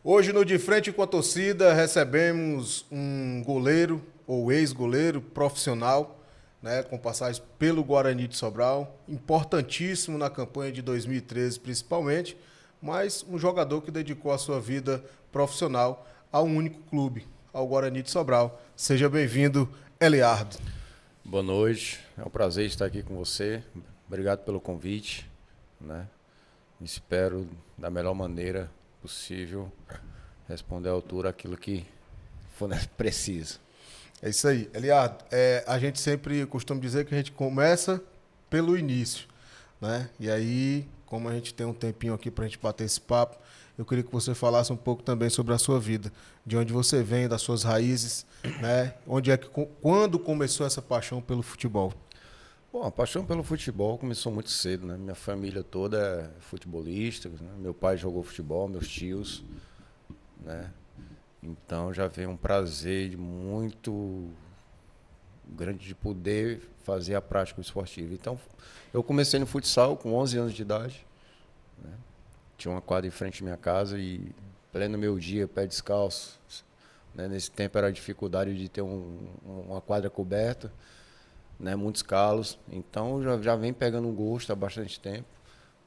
Hoje no De Frente com a Torcida recebemos um goleiro ou ex-goleiro profissional, né, com passagem pelo Guarani de Sobral, importantíssimo na campanha de 2013 principalmente, mas um jogador que dedicou a sua vida profissional a um único clube, ao Guarani de Sobral. Seja bem-vindo, Eliardo. Boa noite, é um prazer estar aqui com você. Obrigado pelo convite, né? Espero da melhor maneira possível responder à altura aquilo que for preciso. É isso aí, Eliardo. A gente sempre costuma dizer que a gente começa pelo início, né? E aí, como a gente tem um tempinho aqui para a gente bater esse papo, eu queria que você falasse um pouco também sobre a sua vida, de onde você vem, das suas raízes, né? Quando começou essa paixão pelo futebol? Bom, a paixão pelo futebol começou muito cedo, né? Minha família toda é futebolista, né? Meu pai jogou futebol, meus tios, né? Então já veio um prazer muito grande de poder fazer a prática esportiva. Então eu comecei no futsal com 11 anos de idade, né? Tinha uma quadra em frente à minha casa e pleno meu dia, pé descalço, né? Nesse tempo era a dificuldade de ter uma quadra coberta, né? Muitos calos. Então já vem pegando um gosto há bastante tempo,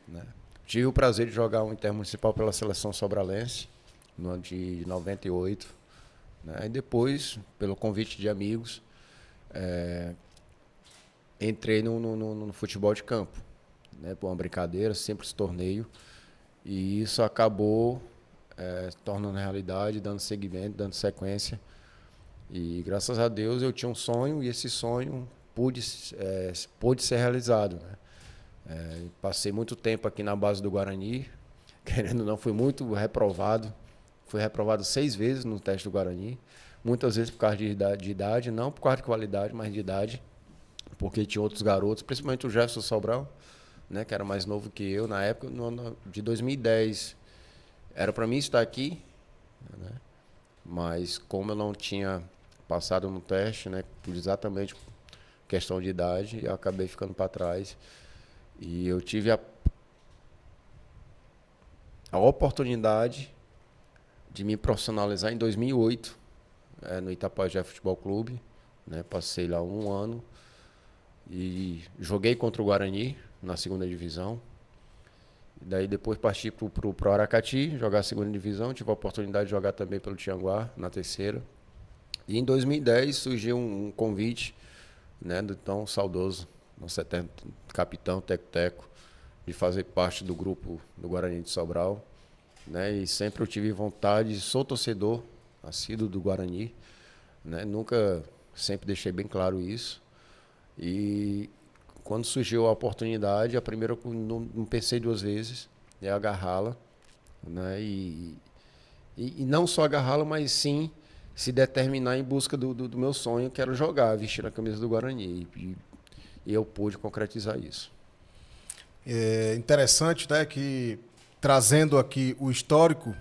né? Tive o prazer de jogar um intermunicipal pela seleção sobralense no ano de 98, né? E depois, pelo convite de amigos, entrei no futebol de campo, né? Por uma brincadeira, sempre esse torneio. E isso acabou se tornando realidade, dando seguimento, dando sequência. E graças a Deus eu tinha um sonho e esse sonho pôde ser realizado, né? Passei muito tempo aqui na base do Guarani, querendo ou não, fui muito reprovado. Fui reprovado 6 vezes no teste do Guarani. Muitas vezes por causa de idade, não por causa de qualidade, mas de idade. Porque tinha outros garotos, principalmente o Jefferson Sobral, né, que era mais novo que eu na época, no ano de 2010. Era para mim estar aqui, né? Mas como eu não tinha passado no teste, né, por exatamente questão de idade, eu acabei ficando para trás. E eu tive a oportunidade de me profissionalizar em 2008, no Itapajé Futebol Clube, né? Passei lá um ano e joguei contra o Guarani na segunda divisão. E daí depois parti pro Aracati, jogar a segunda divisão. Tive a oportunidade de jogar também pelo Tianguá, na terceira. E em 2010 surgiu um convite, né, do tão saudoso, nosso eterno capitão Teco Teco, de fazer parte do grupo do Guarani de Sobral, né? E sempre eu tive vontade, sou torcedor assíduo do Guarani, né? Nunca, sempre deixei bem claro isso. E quando surgiu a oportunidade, a primeira eu não pensei 2 vezes, agarrá-la, né? E não só agarrá-la, mas sim se determinar em busca do meu sonho, que era jogar, vestir a camisa do Guarani. E eu pude concretizar isso. É interessante, né, que trazendo aqui o histórico,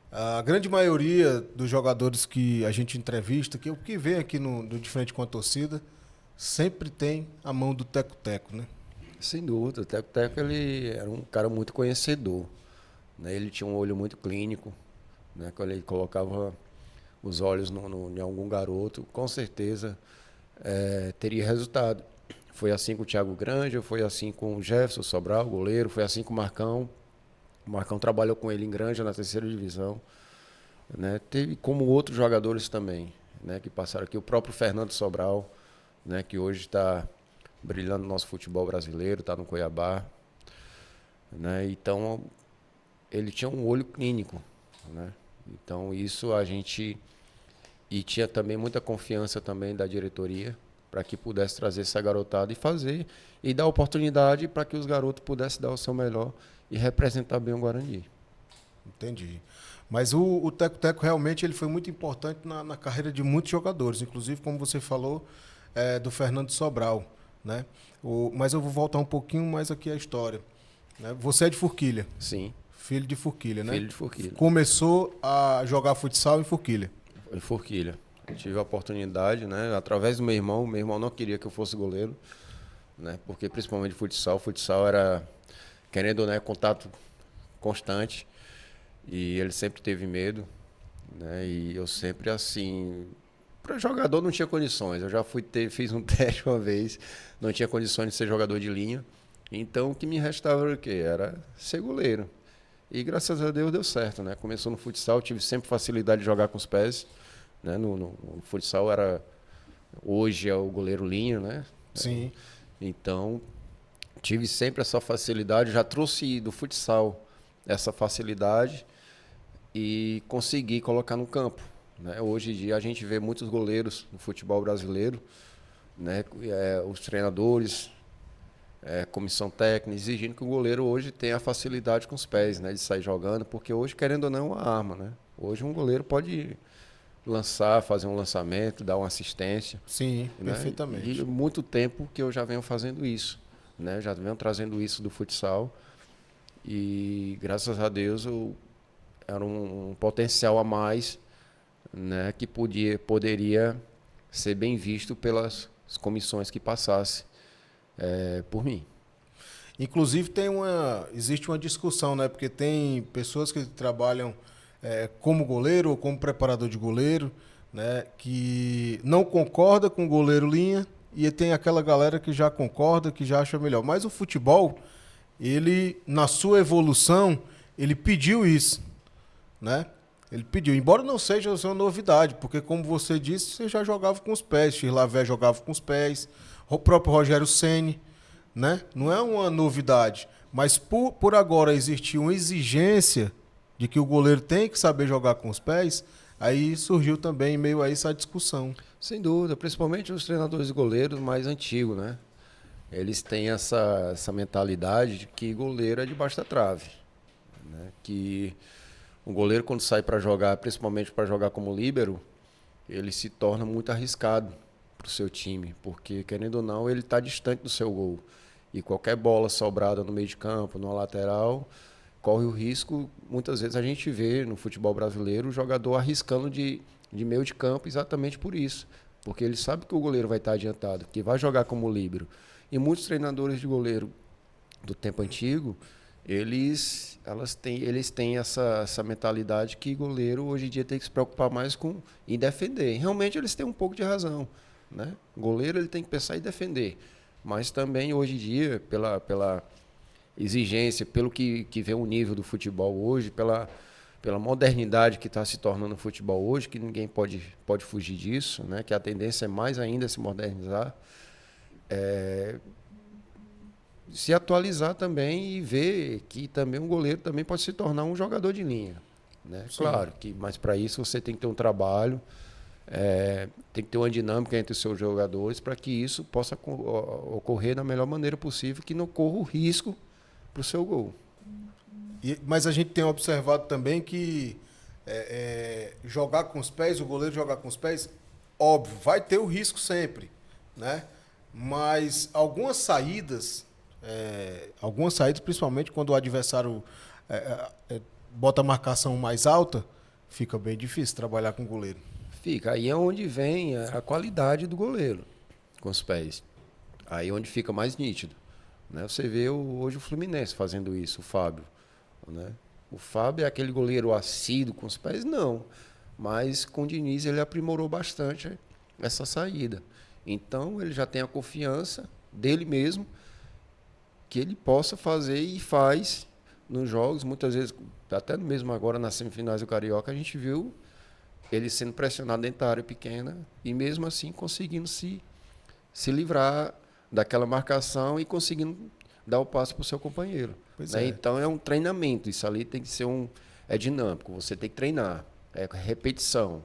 a grande maioria dos jogadores que a gente entrevista, que o que vem aqui no De Frente com a Torcida, sempre tem a mão do Teco-Teco, né? Sem dúvida, o Teco Teco ele era um cara muito conhecedor, né? Ele tinha um olho muito clínico, né? Quando ele colocava os olhos em algum garoto, com certeza teria resultado. Foi assim com o Thiago Grande, foi assim com o Jefferson Sobral, goleiro, foi assim com o Marcão. O Marcão trabalhou com ele em Granja, na terceira divisão, né? Teve como outros jogadores também, né, que passaram aqui. O próprio Fernando Sobral, né, que hoje está brilhando no nosso futebol brasileiro, está no Cuiabá, né? Então, ele tinha um olho clínico, né? Então, isso a gente... E tinha também muita confiança também da diretoria para que pudesse trazer essa garotada e fazer, e dar oportunidade para que os garotos pudessem dar o seu melhor e representar bem o Guarani. Entendi. Mas o Teco-Teco realmente ele foi muito importante na carreira de muitos jogadores, inclusive, como você falou, do Fernando Sobral, né? Mas eu vou voltar um pouquinho mais aqui à história, né? Você é de Forquilha. Sim. Filho de Forquilha, né? Filho de Forquilha. Começou a jogar futsal em Forquilha. Em Forquilha. Eu tive a oportunidade, né? Através do meu irmão não queria que eu fosse goleiro, né? Porque principalmente futsal era, querendo ou não, contato constante. E ele sempre teve medo, né? E eu sempre assim, para jogador não tinha condições. Eu já fiz um teste uma vez, não tinha condições de ser jogador de linha. Então o que me restava era o quê? Era ser goleiro. E graças a Deus deu certo, né? Começou no futsal, tive sempre facilidade de jogar com os pés, né? No futsal hoje é o goleiro linha, né? Sim. Então tive sempre essa facilidade, já trouxe do futsal essa facilidade e consegui colocar no campo, né? Hoje em dia a gente vê muitos goleiros no futebol brasileiro, né? Os treinadores, comissão técnica, exigindo que o goleiro hoje tenha a facilidade com os pés, né? De sair jogando, porque hoje, querendo ou não, é uma arma, né? Hoje um goleiro pode lançar, fazer um lançamento, dar uma assistência, Sim, né? perfeitamente. E muito tempo que eu já venho fazendo isso, né? Já venho trazendo isso do futsal e graças a Deus era um potencial a mais, né? Que poderia ser bem visto pelas comissões que passassem por mim. Inclusive existe uma discussão, né? Porque tem pessoas que trabalham como goleiro ou como preparador de goleiro, né? Que não concorda com o goleiro linha e tem aquela galera que já concorda, que já acha melhor. Mas o futebol, ele, na sua evolução, ele pediu isso, né? Ele pediu, embora não seja uma novidade, porque como você disse, você já jogava com os pés, Chirlavé jogava com os pés, o próprio Rogério Ceni, né? Não é uma novidade, mas por agora existir uma exigência de que o goleiro tem que saber jogar com os pés, aí surgiu também em meio a essa discussão. Sem dúvida, principalmente os treinadores de goleiros mais antigos, né? Eles têm essa mentalidade de que goleiro é debaixo da trave, né? Que o goleiro quando sai para jogar, principalmente para jogar como líbero, ele se torna muito arriscado para o seu time, porque querendo ou não, ele está distante do seu gol. E qualquer bola sobrada no meio de campo, numa lateral, corre o risco. Muitas vezes a gente vê no futebol brasileiro o jogador arriscando de meio de campo exatamente por isso. Porque ele sabe que o goleiro vai estar adiantado, que vai jogar como líbero. E muitos treinadores de goleiro do tempo antigo, eles têm essa mentalidade que goleiro hoje em dia tem que se preocupar mais em defender. Realmente eles têm um pouco de razão, né? Goleiro ele tem que pensar em defender. Mas também hoje em dia, pela exigência, pelo que vê o nível do futebol hoje, pela modernidade que está se tornando o futebol hoje, que ninguém pode fugir disso, né? Que a tendência é mais ainda se modernizar, se atualizar também e ver que também um goleiro também pode se tornar um jogador de linha, né? Claro que, mas para isso você tem que ter um trabalho, tem que ter uma dinâmica entre os seus jogadores para que isso possa ocorrer da melhor maneira possível, que não corra o risco para o seu gol. Mas a gente tem observado também que jogar com os pés, o goleiro jogar com os pés, óbvio, vai ter o risco sempre, né? Mas algumas saídas, principalmente quando o adversário bota a marcação mais alta, fica bem difícil trabalhar com o goleiro. Fica, aí é onde vem a qualidade do goleiro com os pés. Aí é onde fica mais nítido, né? Você vê hoje o Fluminense fazendo isso, o Fábio, né? O Fábio é aquele goleiro assíduo com os pés? Não. Mas com o Diniz ele aprimorou bastante essa saída. Então ele já tem a confiança dele mesmo que ele possa fazer e faz nos jogos. Muitas vezes, até mesmo agora nas semifinais do Carioca, a gente viu ele sendo pressionado dentro da área pequena e mesmo assim conseguindo se livrar daquela marcação e conseguindo dar o passo para o seu companheiro. Né? Então é um treinamento, isso ali tem que ser é dinâmico, você tem que treinar, é repetição.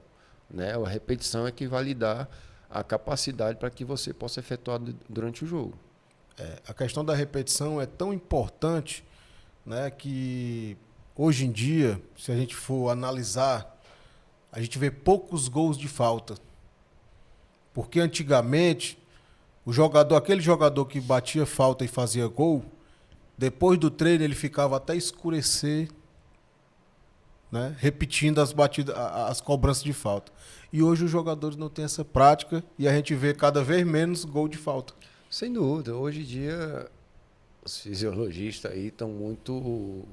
Né? A repetição é que vai lhe dar a capacidade para que você possa efetuar durante o jogo. A questão da repetição é tão importante, né, que hoje em dia, se a gente for analisar, a gente vê poucos gols de falta. Porque antigamente, aquele jogador que batia falta e fazia gol, depois do treino ele ficava até escurecer, né, repetindo as cobranças de falta. E hoje os jogadores não têm essa prática e a gente vê cada vez menos gol de falta. Sem dúvida. Hoje em dia, os fisiologistas aí estão muito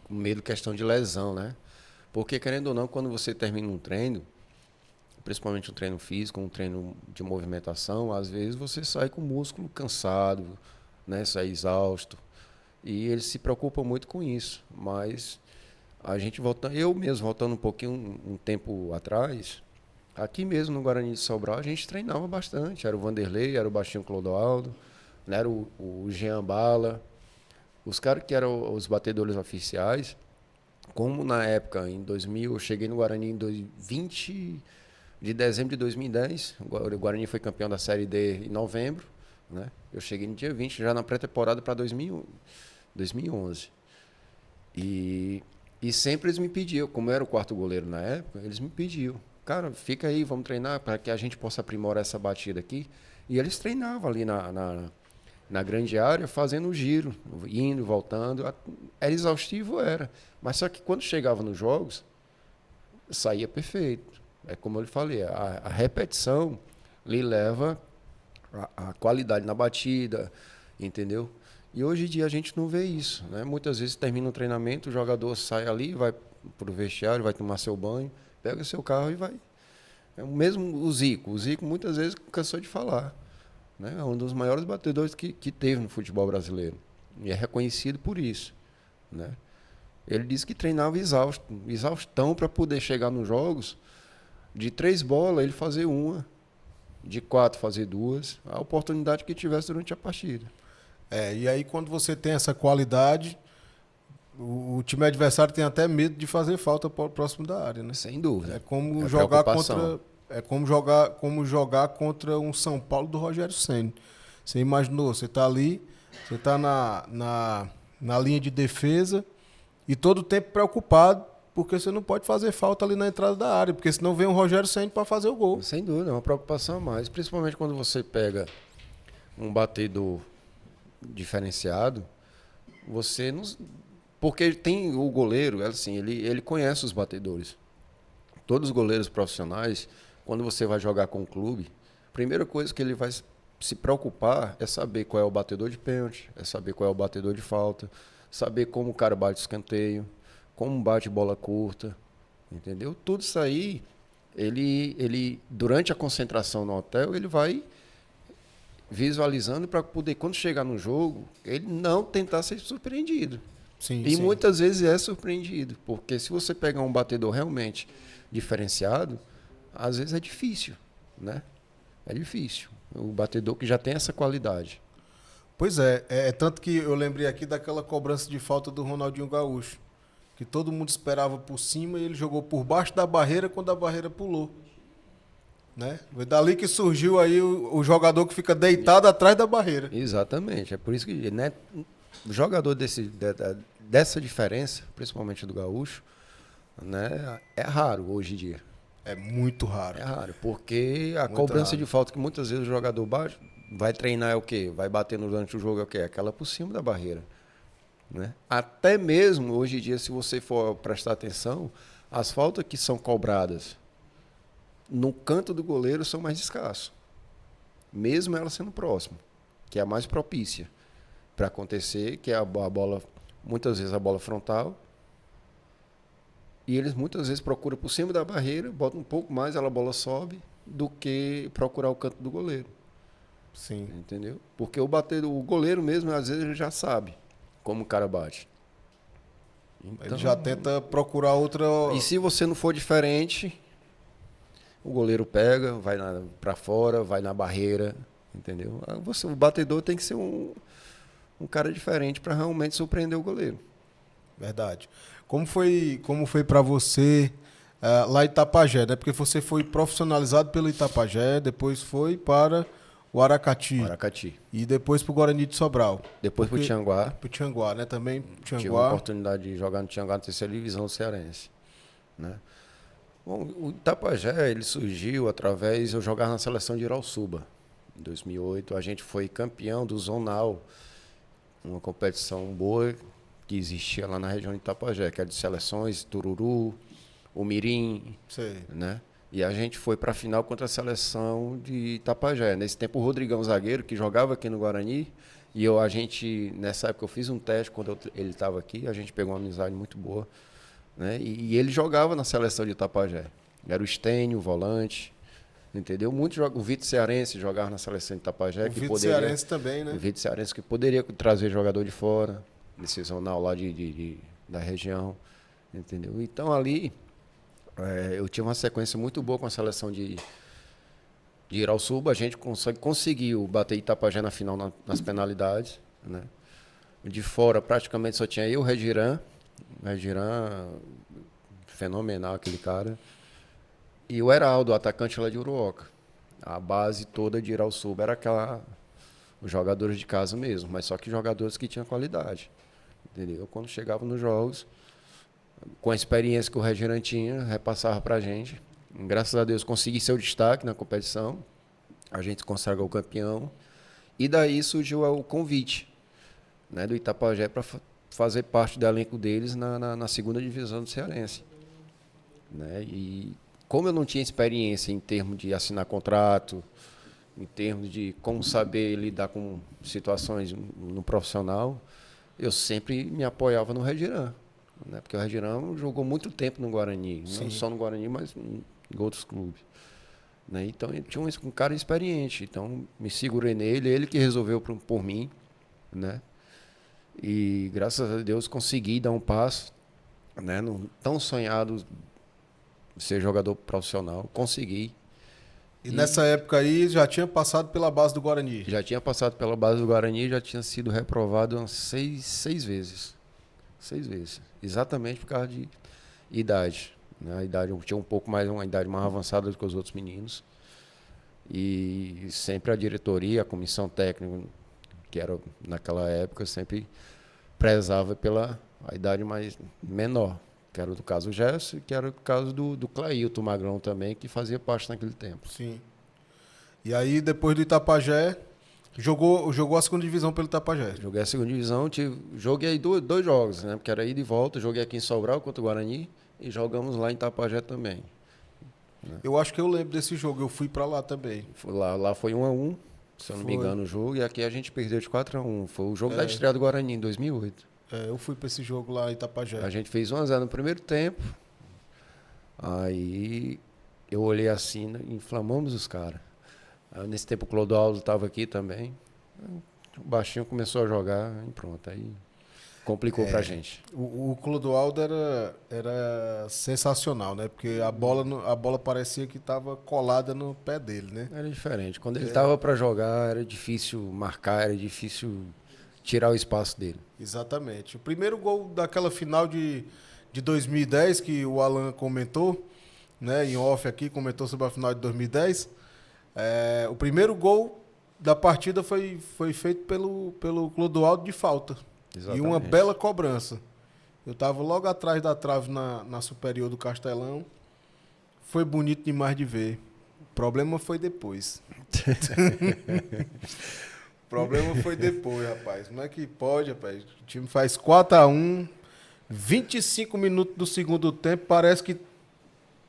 com medo questão de lesão, né? Porque, querendo ou não, quando você termina um treino, principalmente um treino físico, um treino de movimentação, às vezes você sai com o músculo cansado, né? Sai exausto. E eles se preocupam muito com isso. Mas a gente eu mesmo, voltando um pouquinho, um tempo atrás, aqui mesmo no Guarani de Sobral, a gente treinava bastante. Era o Vanderlei, era o Baixinho Clodoaldo, né? Era o Jean Bala. Os caras que eram os batedores oficiais, como na época, em 2000, eu cheguei no Guarani em 20 de dezembro de 2010. O Guarani foi campeão da Série D em novembro, né? Eu cheguei no dia 20, já na pré-temporada para 2011. E sempre eles me pediam, como eu era o quarto goleiro na época, eles me pediam, cara, fica aí, vamos treinar para que a gente possa aprimorar essa batida aqui. E eles treinavam ali na grande área, fazendo o giro, indo, voltando. Era exaustivo, era. Mas só que quando chegava nos jogos, saía perfeito. É como eu lhe falei, a repetição lhe leva a qualidade na batida, entendeu? E hoje em dia a gente não vê isso, né? Muitas vezes termina o treinamento, o jogador sai ali, vai para o vestiário, vai tomar seu banho, pega seu carro e vai. É o mesmo o Zico. O Zico muitas vezes cansou de falar, né? É um dos maiores batedores que teve no futebol brasileiro. E é reconhecido por isso, né? Ele disse que treinava exaustão para poder chegar nos jogos. De 3 bolas, ele fazer uma. De 4, fazer 2. A oportunidade que tivesse durante a partida. E aí quando você tem essa qualidade, o time adversário tem até medo de fazer falta próximo da área, né? Sem dúvida. É como É jogar preocupação. como jogar contra um São Paulo do Rogério Ceni. Você imaginou, você tá ali, você tá na linha de defesa e todo o tempo preocupado, porque você não pode fazer falta ali na entrada da área, porque senão vem o Rogério Ceni para fazer o gol. Sem dúvida, é uma preocupação a mais. Principalmente quando você pega um batedor diferenciado, você não... Porque tem o goleiro, assim, ele conhece os batedores. Todos os goleiros profissionais, quando você vai jogar com o clube, a primeira coisa que ele vai se preocupar é saber qual é o batedor de pênalti, é saber qual é o batedor de falta, saber como o cara bate escanteio, como bate bola curta, entendeu? Tudo isso aí, ele durante a concentração no hotel, ele vai visualizando para poder, quando chegar no jogo, ele não tentar ser surpreendido. Sim, E sim. muitas vezes é surpreendido, porque se você pegar um batedor realmente diferenciado, às vezes é difícil, né? É difícil. O batedor que já tem essa qualidade. Pois é tanto que eu lembrei aqui daquela cobrança de falta do Ronaldinho Gaúcho, que todo mundo esperava por cima e ele jogou por baixo da barreira quando a barreira pulou. Né? Foi dali que surgiu aí o jogador que fica deitado atrás da barreira. Exatamente. É por isso que, né, jogador dessa diferença, principalmente do Gaúcho, né, é raro hoje em dia. É muito raro. É raro, porque a Muito cobrança raro. de falta que muitas vezes o jogador bate, vai treinar é o quê? Vai bater durante o jogo é o quê? Aquela por cima da barreira. Né? Até mesmo hoje em dia, se você for prestar atenção, as faltas que são cobradas no canto do goleiro são mais escassos. Mesmo ela sendo próxima, que é a mais propícia para acontecer, que é a bola, muitas vezes a bola frontal. E eles muitas vezes procuram por cima da barreira, botam um pouco mais, a bola sobe, do que procurar o canto do goleiro. Sim. Entendeu? Porque o goleiro mesmo, às vezes, ele já sabe como o cara bate. Então, Ele já tenta procurar outra. e se você não for diferente, o goleiro pega, vai para fora, vai na barreira, entendeu? O batedor tem que ser um cara diferente para realmente surpreender o goleiro. Verdade. Como foi para você lá em Itapajé, né? Porque você foi profissionalizado pelo Itapajé, depois foi para o Aracati. Aracati. E depois para o Guarani de Sobral. Depois para o Tianguá. Para o Tianguá, né? Também Tive a Tianguá. oportunidade de jogar no Tianguá na terceira divisão cearense. Né? Bom, o Itapajé, ele surgiu através... Eu jogava na seleção de Irauçuba. Em 2008, a gente foi campeão do Zonal. Uma competição boa que existia lá na região de Itapajé, que era de seleções, Tururu, o Mirim, Sei. né? E a gente foi para a final contra a seleção de Itapajé. Nesse tempo, o Rodrigão, zagueiro, que jogava aqui no Guarani, E nessa época eu fiz um teste, quando ele estava aqui, a gente pegou uma amizade muito boa, né? E ele jogava na seleção de Itapajé. Era o Estênio, o volante, entendeu? O Vitor Cearense jogava na seleção de Itapajé. O Vitor Cearense também, né? O Vitor Cearense que poderia trazer jogador de fora, decisional lá da região, entendeu? Então ali eu tive uma sequência muito boa com a seleção de Irauçuba. A gente conseguiu bater Itapajé na final nas penalidades, né? De fora praticamente só tinha eu, o Regiran, fenomenal aquele cara, e o Heraldo, o atacante lá de Uruoca. A base toda de Irauçuba era os jogadores de casa mesmo, mas só que jogadores que tinham qualidade, entendeu? Quando chegava nos jogos, com a experiência que o Regiran tinha, repassava pra gente. Graças a Deus consegui ser o destaque na competição, a gente consagrou o campeão, e daí surgiu o convite, né, do Itapajé para fazer parte do elenco deles na segunda divisão do Cearense, né? E como eu não tinha experiência em termos de assinar contrato, em termos de como saber lidar com situações no profissional, eu sempre me apoiava no Regiran, né? Porque o Regiran jogou muito tempo no Guarani, não só no Guarani, mas em outros clubes, né? Então ele tinha um cara experiente, então me segurei nele, ele que resolveu por mim, né? E graças a Deus consegui dar um passo, né? No tão sonhado ser jogador profissional, consegui. E nessa época aí já tinha passado pela base do Guarani? Já tinha passado pela base do Guarani, já tinha sido reprovado umas seis vezes. 6 vezes. Exatamente por causa de idade, né? A idade, eu tinha uma idade mais avançada do que os outros meninos. E sempre a diretoria, a comissão técnica, que era naquela época, sempre prezava pela idade mais menor. Que era do caso do Gerson, que era o caso do Clailton Magrão também, que fazia parte naquele tempo. Sim. E aí, depois do Itapajé, jogou a segunda divisão pelo Itapajé? Joguei a segunda divisão, joguei dois jogos, né? Porque era ida e volta. Joguei aqui em Sobral contra o Guarani e jogamos lá em Itapajé também. Né? Eu acho que eu lembro desse jogo, eu fui pra lá também. Lá foi 1-1, se eu não me engano, o jogo, e aqui a gente perdeu de 4-1. Foi o jogo da estreia do Guarani em 2008. Eu fui pra esse jogo lá em Itapajé. A gente fez 1-0 no primeiro tempo. Aí eu olhei assim, né, inflamamos os caras. Nesse tempo o Clodoaldo estava aqui também. O baixinho começou a jogar e pronto. Aí complicou pra gente. O Clodoaldo era sensacional, né? Porque a bola parecia que estava colada no pé dele, né? Era diferente. Quando ele estava para jogar, era difícil marcar, era difícil tirar o espaço dele. Exatamente. O primeiro gol daquela final de 2010, que o Alan comentou, né, em off aqui, comentou sobre a final de 2010. O primeiro gol da partida foi feito pelo Clodoaldo de falta. Exatamente. E uma bela cobrança. Eu estava logo atrás da trave na superior do Castelão. Foi bonito demais de ver. O problema foi depois. O problema foi depois, rapaz. Como é que pode, rapaz? O time faz 4-1, 25 minutos do segundo tempo, parece que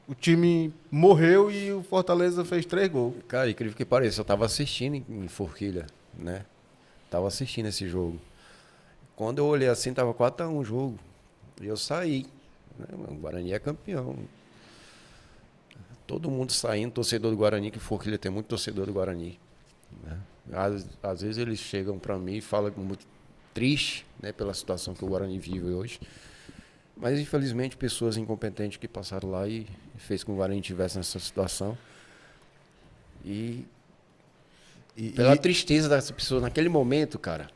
o time morreu e o Fortaleza fez 3 gols. Cara, incrível que pareça, eu tava assistindo em Forquilha, né? Tava assistindo esse jogo. Quando eu olhei assim, tava 4-1 o jogo. E eu saí. Né? O Guarani é campeão. Todo mundo saindo, torcedor do Guarani, que Forquilha tem muito torcedor do Guarani. Né? Às vezes eles chegam para mim e falam muito triste, né, pela situação que o Guarani vive hoje. Mas, infelizmente, pessoas incompetentes que passaram lá e fez com que o Guarani estivesse nessa situação. E pela tristeza dessa pessoa naquele momento, cara,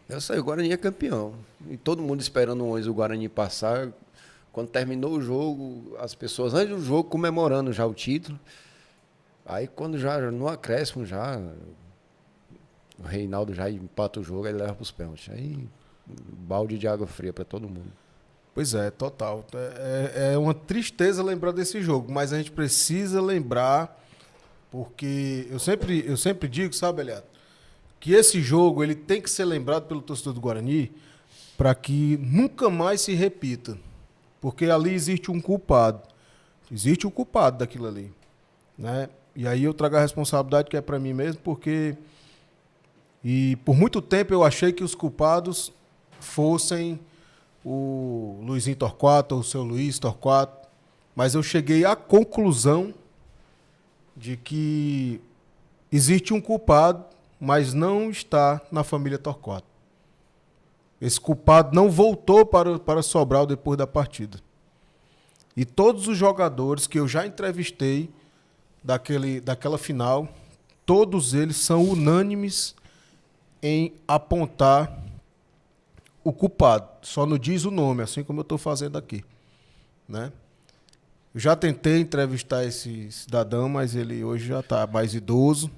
eu saí, o Guarani é campeão. E todo mundo esperando o Guarani passar. Quando terminou o jogo, as pessoas, antes do jogo, comemorando já o título. Aí quando já no acréscimo já o Reinaldo já empata o jogo, aí leva para os pênaltis. Aí balde de água fria para todo mundo. Pois é, total. É uma tristeza lembrar desse jogo, mas a gente precisa lembrar, porque eu sempre digo, sabe, Eliato, que esse jogo ele tem que ser lembrado pelo torcedor do Guarani para que nunca mais se repita. Porque ali existe um culpado. Existe um culpado daquilo ali, né? E aí eu trago a responsabilidade que é para mim mesmo, porque E por muito tempo eu achei que os culpados fossem o Luizinho Torquato ou o seu Luiz Torquato, mas eu cheguei à conclusão de que existe um culpado, mas não está na família Torquato. Esse culpado não voltou para Sobral depois da partida. E todos os jogadores que eu já entrevistei daquela final, todos eles são unânimes em apontar o culpado. Só não diz o nome, assim como eu estou fazendo aqui. Né? Eu já tentei entrevistar esse cidadão, mas ele hoje já está mais idoso.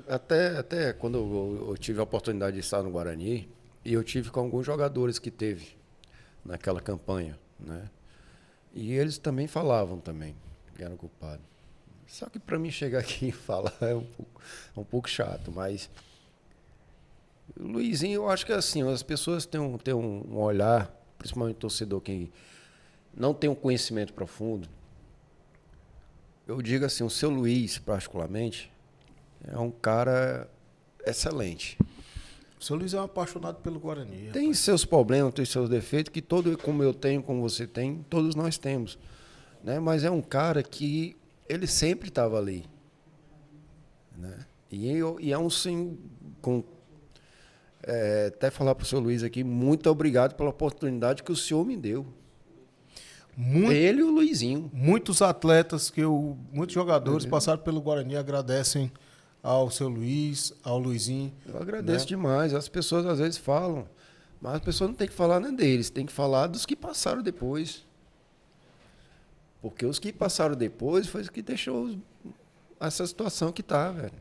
Até quando eu tive a oportunidade de estar no Guarani, e eu tive com alguns jogadores que teve naquela campanha, né? E eles também falavam também que eram culpados. Só que para mim chegar aqui e falar é um pouco chato, mas o Luizinho, eu acho que é assim, as pessoas têm um olhar, principalmente o torcedor que não tem um conhecimento profundo. Eu digo assim, o seu Luiz, particularmente, é um cara excelente. O seu Luiz é um apaixonado pelo Guarani. Tem seus problemas, tem seus defeitos, que como eu tenho, como você tem, todos nós temos. Né? Mas é um cara que ele sempre estava ali. Né? E é um sim, até falar para o seu Luiz aqui, muito obrigado pela oportunidade que o senhor me deu. Ele e o Luizinho. Muitos atletas, muitos jogadores passaram pelo Guarani agradecem ao seu Luiz, ao Luizinho. Eu agradeço demais. As pessoas às vezes falam, mas as pessoas não tem que falar nem deles, tem que falar dos que passaram depois. Porque os que passaram depois foi o que deixou essa situação que tá, velho.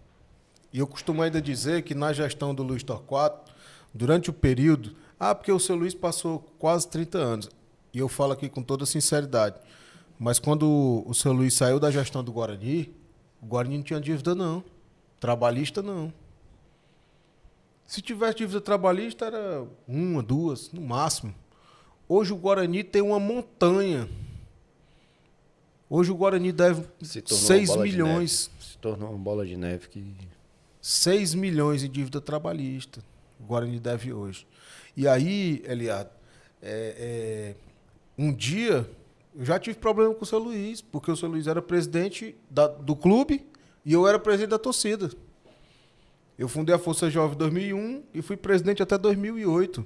E eu costumo ainda dizer que na gestão do Luiz Torquato, durante o período, porque o seu Luiz passou quase 30 anos, e eu falo aqui com toda sinceridade, mas quando o seu Luiz saiu da gestão do Guarani, o Guarani não tinha dívida não. Trabalhista, não. Se tivesse dívida trabalhista, era 1, 2, no máximo. Hoje o Guarani tem uma montanha. Hoje o Guarani deve 6 milhões. Se tornou uma bola de neve que... 6 milhões em dívida trabalhista. O Guarani deve hoje. E aí, Eliado, um dia eu já tive problema com o seu Luiz, porque o seu Luiz era presidente do clube, e eu era presidente da torcida. Eu fundei a Força Jovem em 2001 e fui presidente até 2008.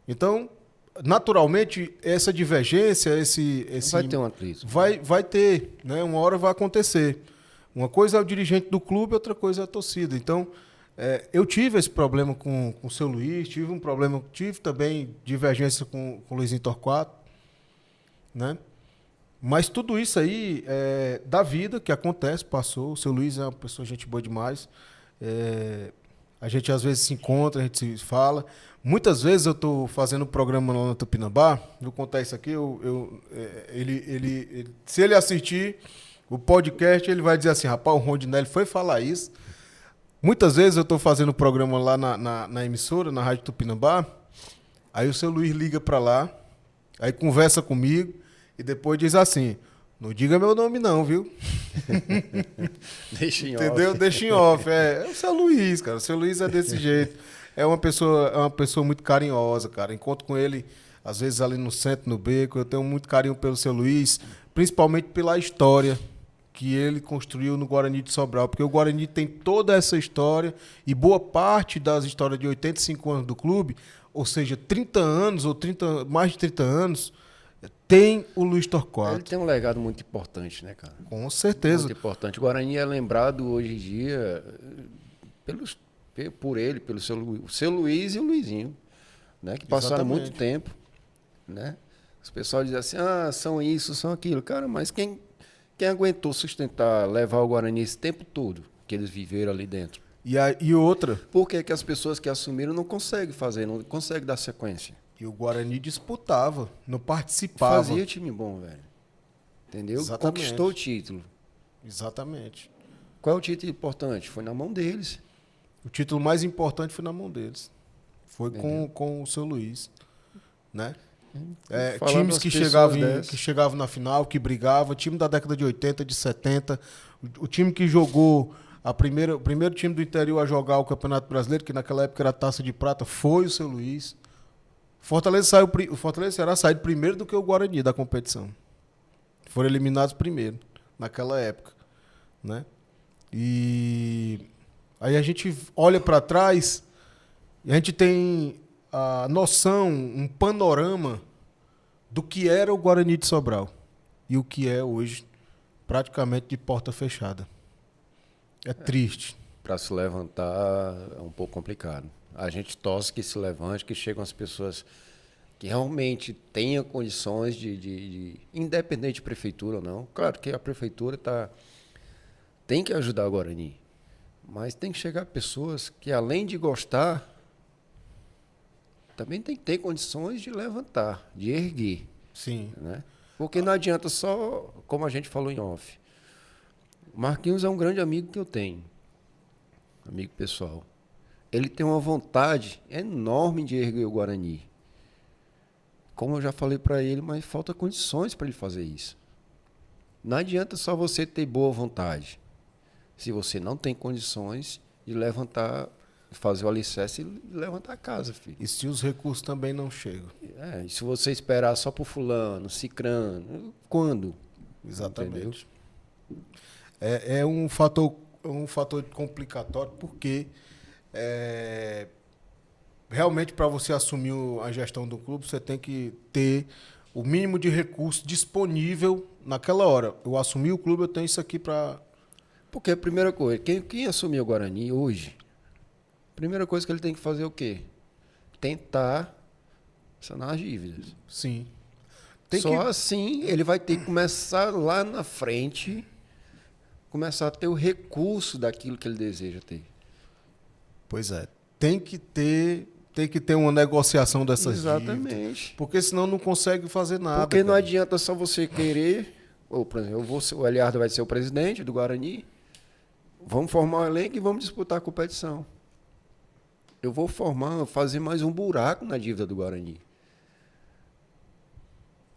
Então, naturalmente, essa divergência, vai ter uma crise. Vai ter, né? Uma hora vai acontecer. Uma coisa é o dirigente do clube, outra coisa é a torcida. Então, eu tive esse problema com o seu Luiz, tive também divergência com o Luizinho Torquato, né? Mas tudo isso aí é da vida que acontece, passou. O seu Luiz é uma pessoa, gente boa demais. A gente às vezes se encontra, a gente se fala. Muitas vezes eu estou fazendo um programa lá no Tupinambá, vou contar isso aqui, se ele assistir o podcast, ele vai dizer assim, rapaz, o Rondinelli foi falar isso. Muitas vezes eu estou fazendo um programa lá na emissora, na Rádio Tupinambá, aí o seu Luiz liga para lá, aí conversa comigo, e depois diz assim, não diga meu nome não, viu? Deixa em Entendeu? off. Deixa em off. É o seu Luiz, cara. O seu Luiz é desse jeito. É uma pessoa muito carinhosa, cara. Encontro com ele, às vezes, ali no centro, no beco. Eu tenho muito carinho pelo seu Luiz, principalmente pela história que ele construiu no Guarani de Sobral. Porque o Guarani tem toda essa história e boa parte das histórias de 85 anos do clube, ou seja, 30 anos ou mais de 30 anos, tem o Luiz Torquato. Ele tem um legado muito importante, né, cara? Com certeza. Muito importante. O Guarani é lembrado hoje em dia por ele, pelo seu Luiz e o Luizinho, né? Que passaram Exatamente. muito tempo, né? Os pessoal dizem assim, são isso, são aquilo. Cara, mas quem aguentou sustentar, levar o Guarani esse tempo todo que eles viveram ali dentro? E outra... Por que as pessoas que assumiram não conseguem fazer, não conseguem dar sequência? E o Guarani disputava, não participava. Fazia time bom, velho. Entendeu? Exatamente. Conquistou o título. Exatamente. Qual é o título importante? Foi na mão deles. O título mais importante foi na mão deles. Foi com o seu Luiz. Né? Times que chegavam na final, que brigavam, time da década de 80, de 70, o time que jogou O primeiro time do interior a jogar o Campeonato Brasileiro, que naquela época era a Taça de Prata, foi o Seu Luís. O Fortaleza e Ceará saíram primeiro do que o Guarani da competição. Foram eliminados primeiro, naquela época, né? E aí a gente olha para trás e a gente tem a noção, um panorama do que era o Guarani de Sobral e o que é hoje, praticamente de porta fechada. É triste. Para se levantar é um pouco complicado. A gente torce que se levante, que chegam as pessoas que realmente tenham condições independente de prefeitura ou não. Claro que a prefeitura tem que ajudar o Guarani, mas tem que chegar pessoas que, além de gostar, também tem que ter condições de levantar, de erguer. Sim. Né? Porque não adianta só, como a gente falou em off. O Marquinhos é um grande amigo que eu tenho, amigo pessoal. Ele tem uma vontade enorme de erguer o Guarani. Como eu já falei para ele, mas falta condições para ele fazer isso. Não adianta só você ter boa vontade, se você não tem condições de levantar, fazer o alicerce e levantar a casa, filho. E se os recursos também não chegam? E se você esperar só por fulano, cicrano, quando? Exatamente. É um fator complicatório, porque realmente para você assumir a gestão do clube, você tem que ter o mínimo de recurso disponível naquela hora. Eu assumi o clube, eu tenho isso aqui para... Porque a primeira coisa, quem assumiu o Guarani hoje, a primeira coisa que ele tem que fazer é o quê? Tentar sanar as dívidas. Sim. Assim ele vai ter que começar lá na frente, começar a ter o recurso daquilo que ele deseja ter. Pois é. Tem que ter uma negociação dessas Exatamente. dívidas. Porque senão não consegue fazer nada. Porque não adianta só você querer... Ou, por exemplo, o Eliardo vai ser o presidente do Guarani. Vamos formar um elenco e vamos disputar a competição. Eu vou fazer mais um buraco na dívida do Guarani.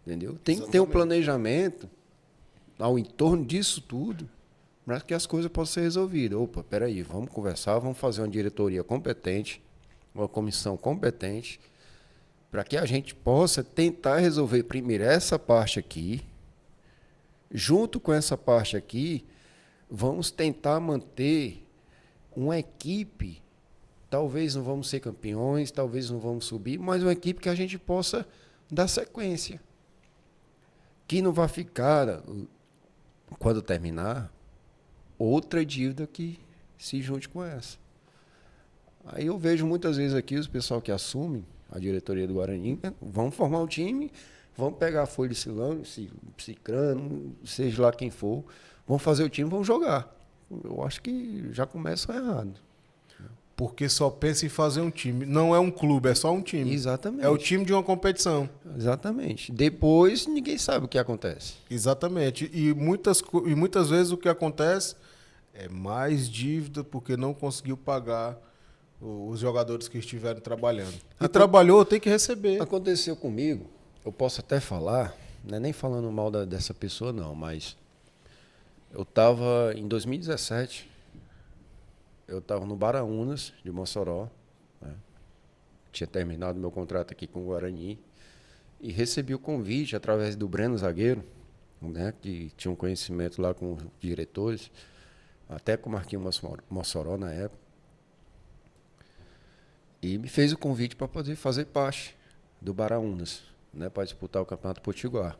Entendeu? Tem que ter um planejamento ao entorno disso tudo para que as coisas possam ser resolvidas. Opa, peraí, vamos conversar, vamos fazer uma diretoria competente, uma comissão competente, para que a gente possa tentar resolver primeiro essa parte aqui. Junto com essa parte aqui, vamos tentar manter uma equipe. Talvez não vamos ser campeões, talvez não vamos subir, mas uma equipe que a gente possa dar sequência. Que não vai ficar, quando terminar, outra dívida que se junte com essa. Aí eu vejo muitas vezes aqui os pessoal que assumem a diretoria do Guarani, vão formar um time, vão pegar a folha de cicrano, seja lá quem for, vão fazer o time, vão jogar. Eu acho que já começa errado. Porque só pensa em fazer um time. Não é um clube, é só um time. Exatamente. É o time de uma competição. Exatamente. Depois, ninguém sabe o que acontece. Exatamente. E muitas vezes o que acontece é mais dívida porque não conseguiu pagar os jogadores que estiveram trabalhando. E trabalhou, tem que receber. Aconteceu comigo, eu posso até falar, não é nem falando mal dessa pessoa não, mas eu estava em 2017, eu estava no Baraunas de Mossoró, né? Tinha terminado meu contrato aqui com o Guarani e recebi o convite através do Breno Zagueiro, né, que tinha um conhecimento lá com os diretores, até com o Marquinhos Mossoró na época. E me fez o convite para poder fazer parte do Baraunas, né, para disputar o Campeonato Potiguar.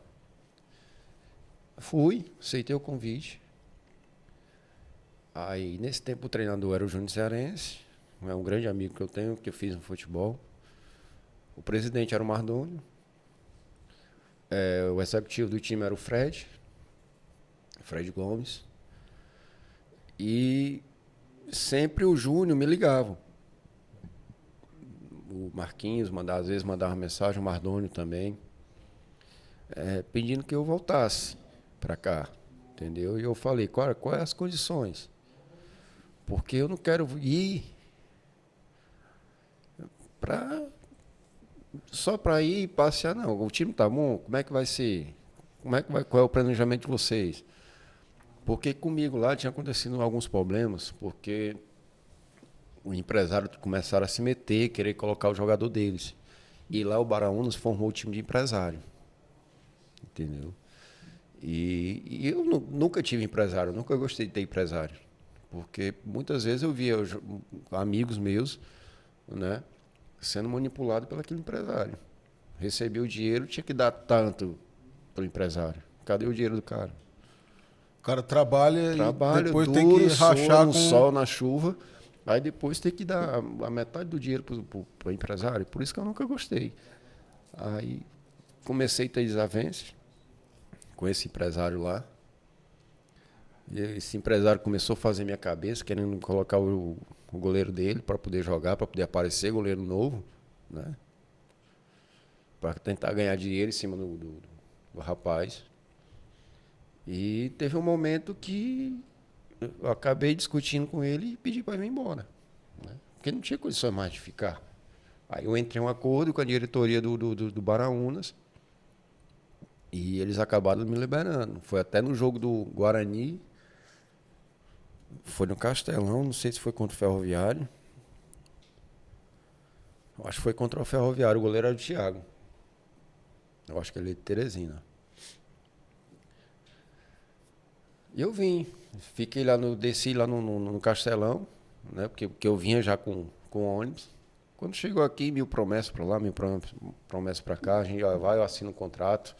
Fui, aceitei o convite. Aí, nesse tempo, o treinador era o Júnior Cearense, é um grande amigo que eu tenho, que eu fiz no futebol. O presidente era o Mardônio. O executivo do time era o Fred Gomes. E sempre o Júnior me ligava. O Marquinhos às vezes mandava mensagem, o Mardônio também, pedindo que eu voltasse para cá, entendeu? E eu falei, quais as condições? Porque eu não quero ir só para ir e passear, não. O time tá bom, como é que vai ser? Qual é o planejamento de vocês? Porque comigo lá tinha acontecido alguns problemas, porque o empresário começaram a se meter, querer colocar o jogador deles. E lá o Baraunas formou o time de empresário. Entendeu? E eu nunca tive empresário, nunca gostei de ter empresário. Porque muitas vezes eu via amigos meus, né, sendo manipulado pelo aquele empresário. Recebia o dinheiro, tinha que dar tanto para o empresário. Cadê o dinheiro do cara? O cara trabalha e depois duro, tem que rachar no com... sol, na chuva. Aí depois tem que dar a metade do dinheiro para o empresário. Por isso que eu nunca gostei. Aí comecei a ter desavenças com esse empresário lá. E esse empresário começou a fazer minha cabeça, querendo colocar o goleiro dele para poder jogar, para poder aparecer goleiro novo, né? Para tentar ganhar dinheiro em cima do rapaz. E teve um momento que eu acabei discutindo com ele e pedi para ele ir embora, né? Porque não tinha condições mais de ficar. Aí eu entrei em um acordo com a diretoria do Baraunas e eles acabaram me liberando. Foi até no jogo do Guarani, foi no Castelão, não sei se foi contra o Ferroviário. Eu acho que foi contra o Ferroviário, o goleiro era o Thiago. Eu acho que ele é de Teresina. E eu vim, fiquei lá desci lá no Castelão, né? Porque eu vinha já com ônibus. Quando chegou aqui, 1000 promessas para lá, 1000 promessas para cá, a gente já vai, eu assino um contrato.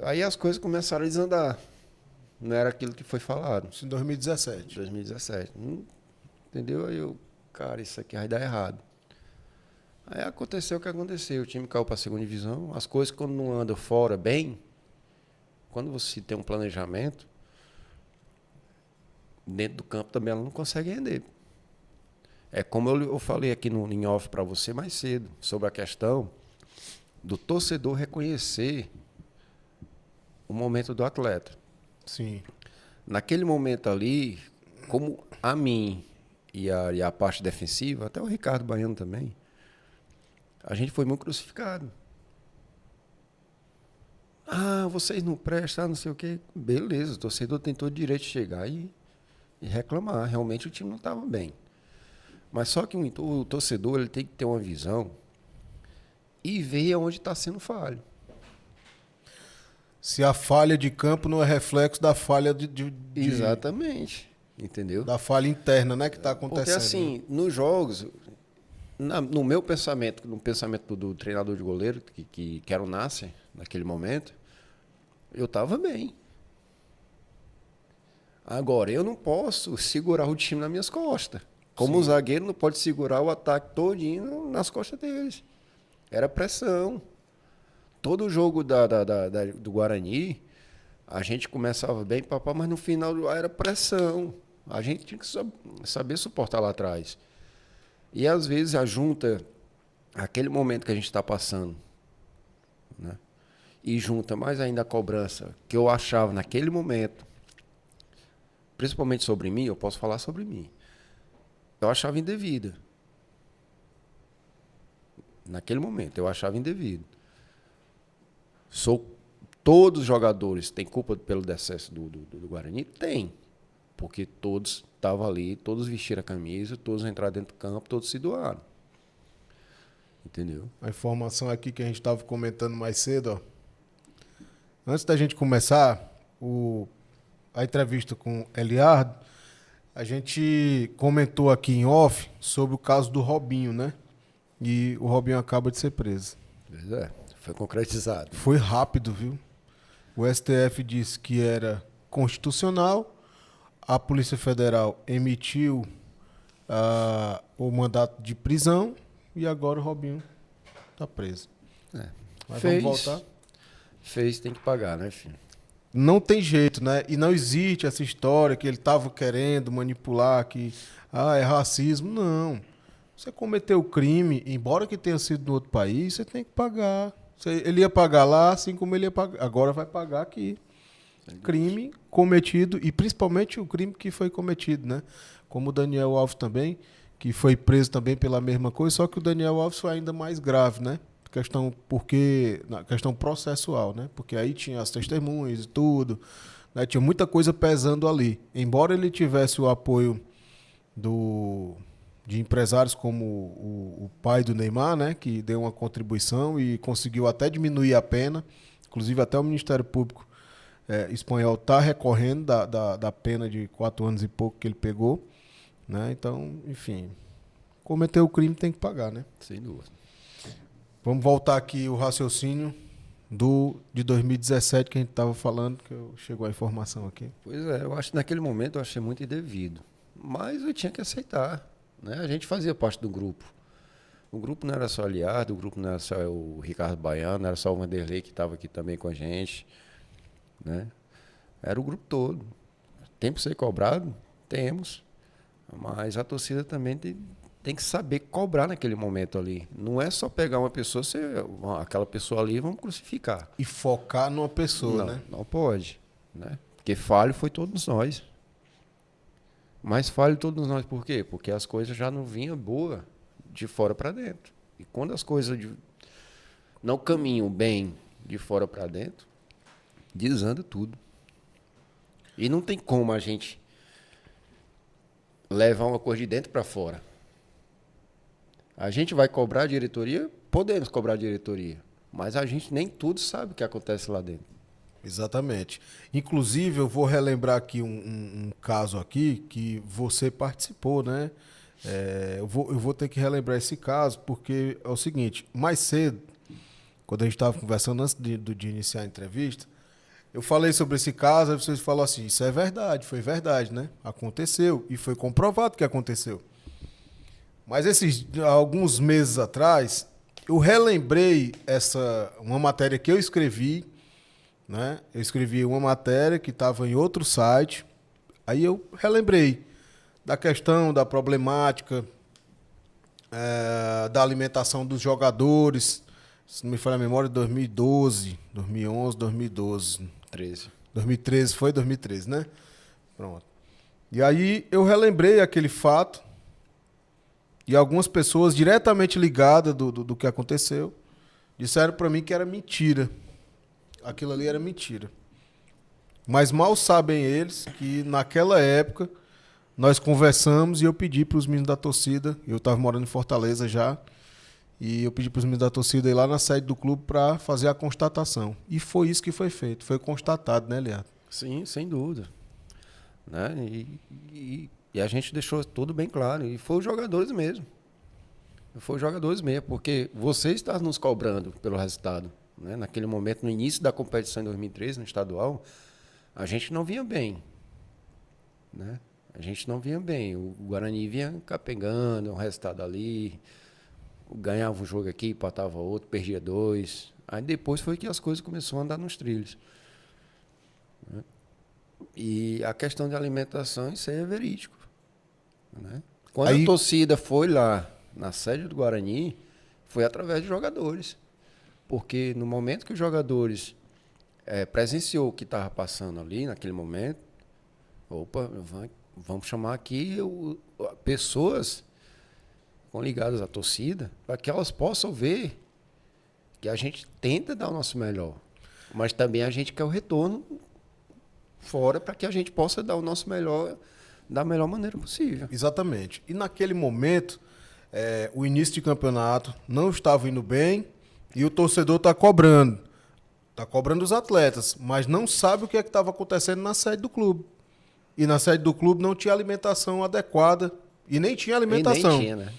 Aí as coisas começaram a desandar. Não era aquilo que foi falado. Isso em 2017. 2017. Entendeu? Aí eu, cara, isso aqui vai dar errado. Aí aconteceu o que aconteceu. O time caiu para a segunda divisão. As coisas, quando não andam fora bem, quando você tem um planejamento, dentro do campo também ela não consegue render. É como eu falei aqui em off para você mais cedo, sobre a questão do torcedor reconhecer o momento do atleta. Sim. Naquele momento ali, como a mim e a parte defensiva, até o Ricardo Baiano também, a gente foi muito crucificado. Ah, vocês não prestam, não sei o quê. Beleza, o torcedor tem todo o direito de chegar e reclamar. Realmente o time não estava bem. Mas só que o torcedor ele tem que ter uma visão e ver onde está sendo falho. Se a falha de campo não é reflexo da falha Exatamente. Entendeu? Da falha interna, né, que está acontecendo. Porque assim, nos jogos, no meu pensamento, no pensamento do treinador de goleiro, que era o Nasser, naquele momento, eu estava bem. Agora, eu não posso segurar o time nas minhas costas. Como o zagueiro não pode segurar o ataque todinho nas costas deles. Era pressão. Todo jogo do Guarani, a gente começava bem, papai, mas no final era pressão. A gente tinha que saber suportar lá atrás. E às vezes a junta, aquele momento que a gente está passando, né? E junta mais ainda a cobrança, que eu achava naquele momento, principalmente sobre mim, eu posso falar sobre mim, eu achava indevida. Naquele momento, eu achava indevido. Todos os jogadores têm culpa pelo decesso do Guarani? Tem. Porque todos estavam ali, todos vestiram a camisa, todos entraram dentro do campo, todos se doaram. Entendeu? A informação aqui que a gente estava comentando mais cedo, ó. Antes da gente começar a entrevista com o Eliardo, a gente comentou aqui em off sobre o caso do Robinho, né? E o Robinho acaba de ser preso. Pois é, foi concretizado. Foi rápido, viu? O STF disse que era constitucional, a Polícia Federal emitiu o mandato de prisão e agora o Robinho está preso. Mas vamos voltar? Fez, tem que pagar, né, filho? Não tem jeito, né? E não existe essa história que ele estava querendo manipular, que é racismo. Não. Você cometeu o crime, embora que tenha sido no outro país, você tem que pagar. Ele ia pagar lá, assim como ele ia pagar. Agora vai pagar aqui. Crime cometido, e principalmente o crime que foi cometido, né? Como o Daniel Alves também, que foi preso também pela mesma coisa, só que o Daniel Alves foi ainda mais grave, né? na questão processual, né? Porque aí tinha as testemunhas e tudo, né? Tinha muita coisa pesando ali. Embora ele tivesse o apoio de empresários como o pai do Neymar, né? Que deu uma contribuição e conseguiu até diminuir a pena. Inclusive até o Ministério Público espanhol está recorrendo da pena de 4 anos e pouco que ele pegou, né? Então, enfim, cometeu o crime tem que pagar, né? Sem dúvida. Vamos voltar aqui o raciocínio de 2017 que a gente estava falando, que chegou a informação aqui. Pois é, eu acho que naquele momento eu achei muito indevido. Mas eu tinha que aceitar, né? A gente fazia parte do grupo. O grupo não era só Aliardo, o grupo não era só o Ricardo Baiano, não era só o Vanderlei que estava aqui também com a gente, né? Era o grupo todo. Tem que ser cobrado? Temos. Mas a torcida também tem que saber cobrar naquele momento ali. Não é só pegar uma pessoa, aquela pessoa ali, vamos crucificar. E focar numa pessoa, Não, né? não pode, né? Porque falho foi todos nós. Mas falho todos nós por quê? Porque as coisas já não vinham boas de fora para dentro. E quando as coisas não caminham bem de fora para dentro, desanda tudo. E não tem como a gente levar uma coisa de dentro para fora. A gente vai cobrar a diretoria? Podemos cobrar a diretoria. Mas a gente nem tudo sabe o que acontece lá dentro. Exatamente. Inclusive, eu vou relembrar aqui um caso aqui que você participou, né? Eu vou ter que relembrar esse caso, porque é o seguinte, mais cedo, quando a gente estava conversando antes de iniciar a entrevista, eu falei sobre esse caso, aí vocês falaram assim, isso é verdade, foi verdade, né? Aconteceu, e foi comprovado que aconteceu. Mas alguns meses atrás, eu relembrei uma matéria que eu escrevi, né? Eu escrevi uma matéria que estava em outro site, aí eu relembrei da questão, da problemática, da alimentação dos jogadores, se não me falha a memória, 2012, 2011, 2012. 13. 2013, foi 2013, né? Pronto. E aí eu relembrei aquele fato e algumas pessoas diretamente ligadas do que aconteceu disseram para mim que era mentira. Aquilo ali era mentira. Mas mal sabem eles que naquela época nós conversamos e eu pedi para os meninos da torcida, eu estava morando em Fortaleza já, e eu pedi para os meninos da torcida ir lá na sede do clube para fazer a constatação. E foi isso que foi feito, foi constatado, né, Leandro? Sim, sem dúvida. Né? E a gente deixou tudo bem claro. E foi os jogadores mesmo. Foi os jogadores mesmo, porque você está nos cobrando pelo resultado. Né? Naquele momento, no início da competição em 2013, no estadual, a gente não vinha bem. Né? A gente não vinha bem. O Guarani vinha capengando, um resultado ali, ganhava um jogo aqui, empatava outro, perdia 2. Aí depois foi que as coisas começaram a andar nos trilhos. Né? E a questão de alimentação, isso aí é verídico. Né? Quando a torcida foi lá na sede do Guarani, foi através de jogadores. Porque no momento que os jogadores presenciou o que estava passando ali, naquele momento, vamos chamar aqui pessoas ligadas à torcida, para que elas possam ver que a gente tenta dar o nosso melhor. Mas também a gente quer o retorno fora para que a gente possa dar o nosso melhor da melhor maneira possível. Exatamente. E naquele momento, o início de campeonato não estava indo bem e o torcedor está cobrando. Está cobrando os atletas, mas não sabe o que estava acontecendo na sede do clube. E na sede do clube não tinha alimentação adequada. E nem tinha alimentação. E nem tinha, né?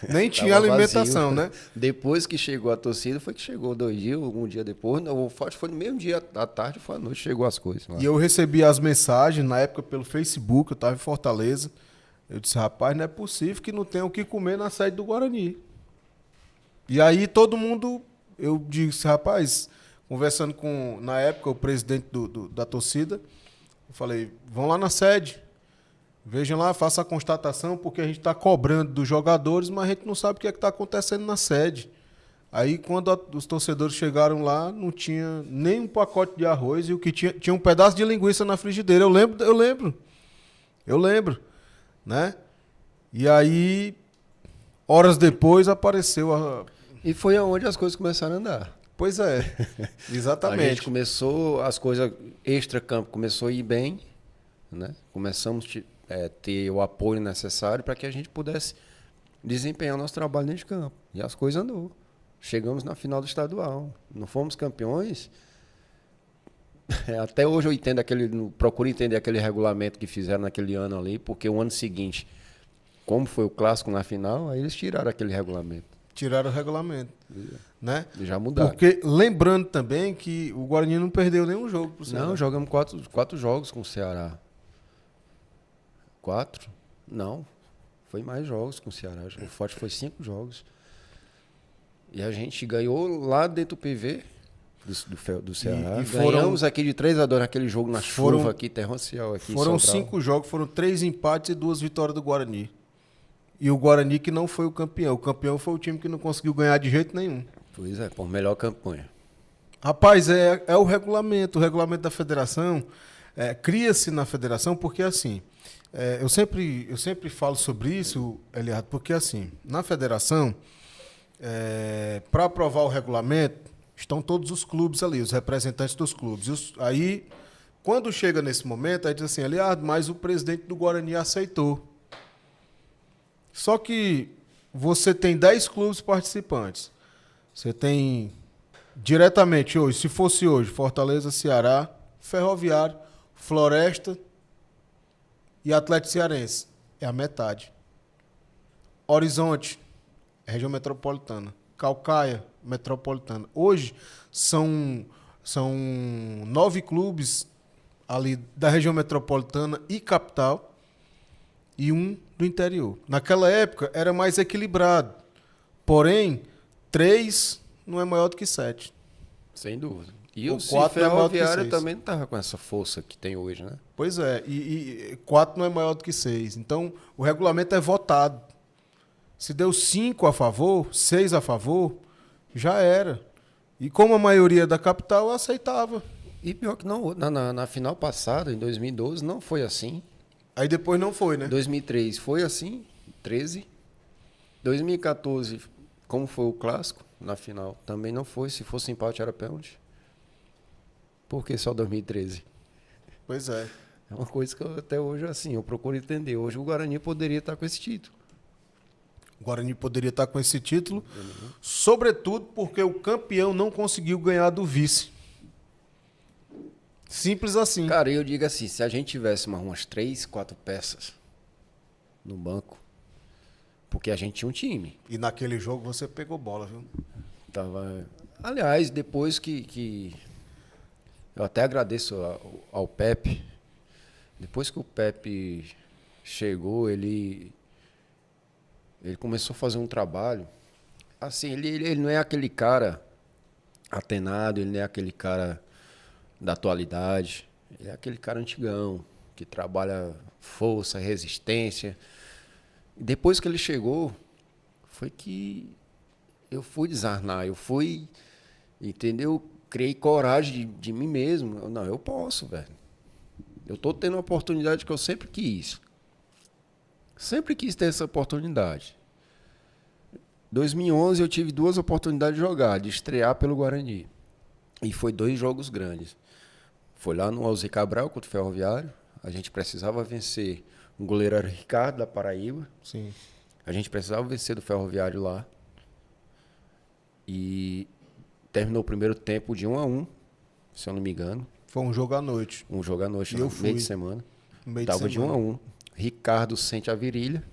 Nem tinha alimentação, vazio. Né? Depois que chegou a torcida, foi que chegou 2 dias, um dia depois. Não, foi no mesmo dia, à tarde, foi à noite, chegou as coisas. Lá. E eu recebi as mensagens, na época, pelo Facebook, eu estava em Fortaleza. Eu disse, rapaz, não é possível que não tenha o que comer na sede do Guarani. E aí todo mundo, eu disse, rapaz, conversando com, na época, o presidente da torcida, eu falei, vão lá na sede. Vejam lá, faça a constatação, porque a gente está cobrando dos jogadores, mas a gente não sabe o que está acontecendo na sede. Aí, quando os torcedores chegaram lá, não tinha nem um pacote de arroz e o que tinha um pedaço de linguiça na frigideira. Eu lembro, né? E aí, horas depois, apareceu E foi aonde as coisas começaram a andar. Pois é, A exatamente. gente começou, as coisas extra-campo começou a ir bem, né? Começamos a ter o apoio necessário para que a gente pudesse desempenhar nosso trabalho dentro de campo. E as coisas andou. Chegamos na final do estadual. Não fomos campeões. Até hoje eu entendo procuro entender aquele regulamento que fizeram naquele ano ali, porque o ano seguinte, como foi o clássico na final, aí eles tiraram aquele regulamento. Tiraram o regulamento, né? E já mudaram. Porque lembrando também que o Guarani não perdeu nenhum jogo pro Ceará. Não, jogamos quatro jogos com o Ceará. 4? Não. Foi mais jogos com o Ceará. O Forte foi 5 jogos. E a gente ganhou lá dentro do PV do Ceará. E foram- Ganhamos aqui de 3-2 naquele jogo na Foram- chuva aqui, terrancial aqui. em Foram Sobral. 5 jogos, foram 3 empates e 2 vitórias do Guarani. E o Guarani que não foi o campeão. O campeão foi o time que não conseguiu ganhar de jeito nenhum. Pois é, por melhor campanha. Rapaz, é o regulamento. O regulamento da federação cria-se na federação porque assim. Eu sempre falo sobre isso, Eliardo, porque assim, na federação, para aprovar o regulamento, estão todos os clubes ali, os representantes dos clubes. Aí, quando chega nesse momento, aí diz assim, Eliardo, mas o presidente do Guarani aceitou. Só que você tem 10 clubes participantes. Você tem diretamente hoje, se fosse hoje, Fortaleza, Ceará, Ferroviário, Floresta e Atlético Cearense. É a metade. Horizonte, região metropolitana. Calcaia, metropolitana. Hoje são 9 clubes ali da região metropolitana e capital e um do interior. Naquela época era mais equilibrado. Porém, 3 não é maior do que 7. Sem dúvida. E O o quatro é maior do que Ferroviário 6. também não estava com essa força que tem hoje, né? Pois é, e 4 não é maior do que 6. Então, o regulamento é votado. Se deu 5 a favor, 6 a favor, já era. E como a maioria da capital aceitava. E pior que não, na final passada, em 2012, não foi assim. Aí depois não foi, né? 2003 foi assim, 13. 2014, como foi o clássico, na final, também não foi. Se fosse empate, era pênalti. Por que só 2013? Pois é. É uma coisa que até hoje, assim, eu procuro entender. Hoje o Guarani poderia estar com esse título. O Guarani poderia estar com esse título, sobretudo porque o campeão não conseguiu ganhar do vice. Simples assim. Cara, eu digo assim, se a gente tivesse umas 3, 4 peças no banco, porque a gente tinha um time. E naquele jogo você pegou bola, viu? Aliás, depois que eu até agradeço ao Pepe. Depois que o Pepe chegou, ele começou a fazer um trabalho. Assim, ele não é aquele cara atenado, ele não é aquele cara da atualidade. Ele é aquele cara antigão, que trabalha força, resistência. Depois que ele chegou, foi que eu fui desarnar, eu fui, entendeu? Criei coragem de mim mesmo. Não, eu posso, velho. Eu tô tendo uma oportunidade que eu sempre quis. Sempre quis ter essa oportunidade. 2011 eu tive 2 oportunidades de jogar, de estrear pelo Guarani. E foi 2 jogos grandes. Foi lá no Alzir Cabral contra o Ferroviário. A gente precisava vencer. O goleiro era o Ricardo, da Paraíba. Sim. A gente precisava vencer do Ferroviário lá. E terminou o primeiro tempo de 1-1, se eu não me engano. Foi um jogo à noite. Um jogo à noite, E eu no fui. meio de semana. No meio Tava de de semana. 1-1. Ricardo sente a virilha.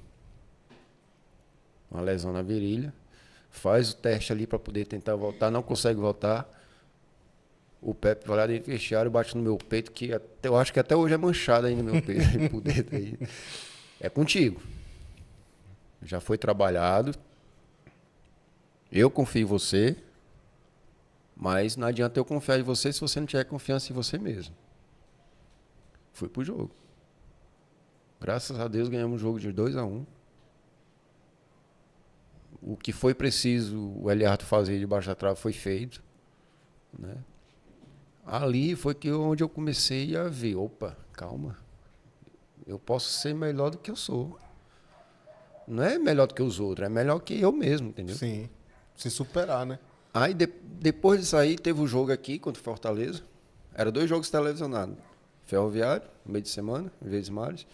Uma lesão na virilha. Faz o teste ali para poder tentar voltar. Não consegue voltar. O Pepe vai lá dentro do vestiário, bate no meu peito, que eu acho que até hoje é manchado aí no meu peito. Por dentro aí. É contigo. Já foi trabalhado. Eu confio em você. Mas não adianta eu confiar em você se você não tiver confiança em você mesmo. Fui pro jogo. Graças a Deus ganhamos um jogo de 2-1. O que foi preciso o Eliardo fazer debaixo da trave foi feito, né? Ali foi onde eu comecei a ver, opa, calma. Eu posso ser melhor do que eu sou. Não é melhor do que os outros, é melhor que eu mesmo, entendeu? Sim. Se superar, né? Aí depois disso aí, teve o jogo aqui contra o Fortaleza. Era 2 jogos televisionados. Ferroviário, no meio de semana, em vez de Mares.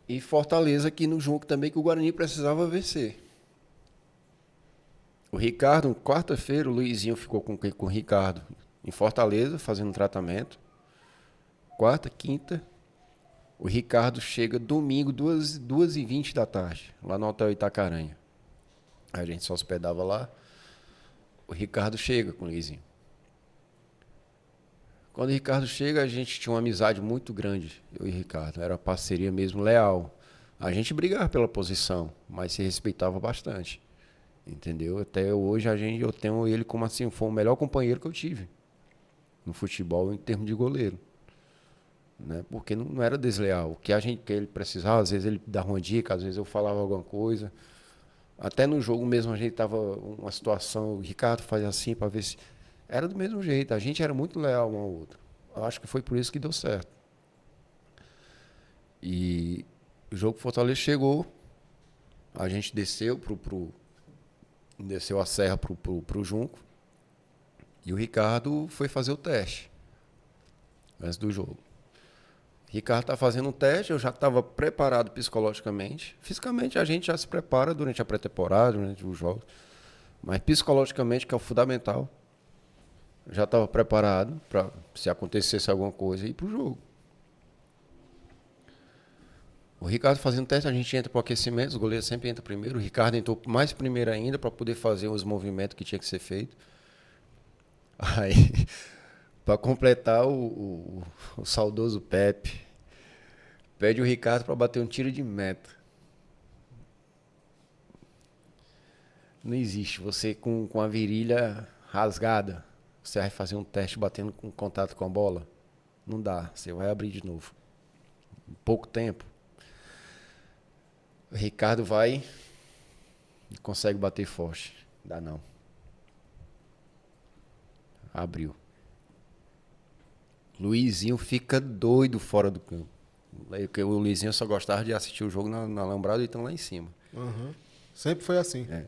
E Fortaleza aqui no jogo também, que o Guarani precisava vencer. O Ricardo, quarta-feira, o Luizinho ficou com o Ricardo em Fortaleza, fazendo tratamento. Quarta, quinta, o Ricardo chega domingo, 2h20 da tarde, lá no Hotel Itacaranha. A gente se hospedava lá. O Ricardo chega com o Luizinho. Quando o Ricardo chega, a gente tinha uma amizade muito grande, eu e o Ricardo. Era uma parceria mesmo leal. A gente brigava pela posição, mas se respeitava bastante. Entendeu? Até hoje eu tenho ele como assim, foi o melhor companheiro que eu tive no futebol em termos de goleiro. Né? Porque não era desleal. O que ele precisava, às vezes ele dava uma dica, às vezes eu falava alguma coisa. Até no jogo mesmo a gente tava uma situação, o Ricardo fazia assim para ver se era do mesmo jeito. A gente era muito leal um ao outro. Eu acho que foi por isso que deu certo. E o jogo Fortaleza chegou, a gente desceu desceu a serra pro Junco e o Ricardo foi fazer o teste antes do jogo. O Ricardo está fazendo um teste, eu já estava preparado psicologicamente. Fisicamente a gente já se prepara durante a pré-temporada, durante os jogos. Mas psicologicamente, que é o fundamental, eu já estava preparado para, se acontecesse alguma coisa, ir para o jogo. O Ricardo fazendo teste, a gente entra para o aquecimento, os goleiros sempre entram primeiro. O Ricardo entrou mais primeiro ainda para poder fazer os movimentos que tinha que ser feito. Aí, para completar, o saudoso Pepe pede o Ricardo para bater um tiro de meta. Não existe. Você com a virilha rasgada, você vai fazer um teste batendo com contato com a bola? Não dá. Você vai abrir de novo. Em pouco tempo. O Ricardo vai e consegue bater forte. Dá não. Abriu. Luizinho fica doido fora do campo. Porque o Luizinho só gostava de assistir o jogo na Alambrado e então lá em cima. Uhum. Sempre foi assim. É.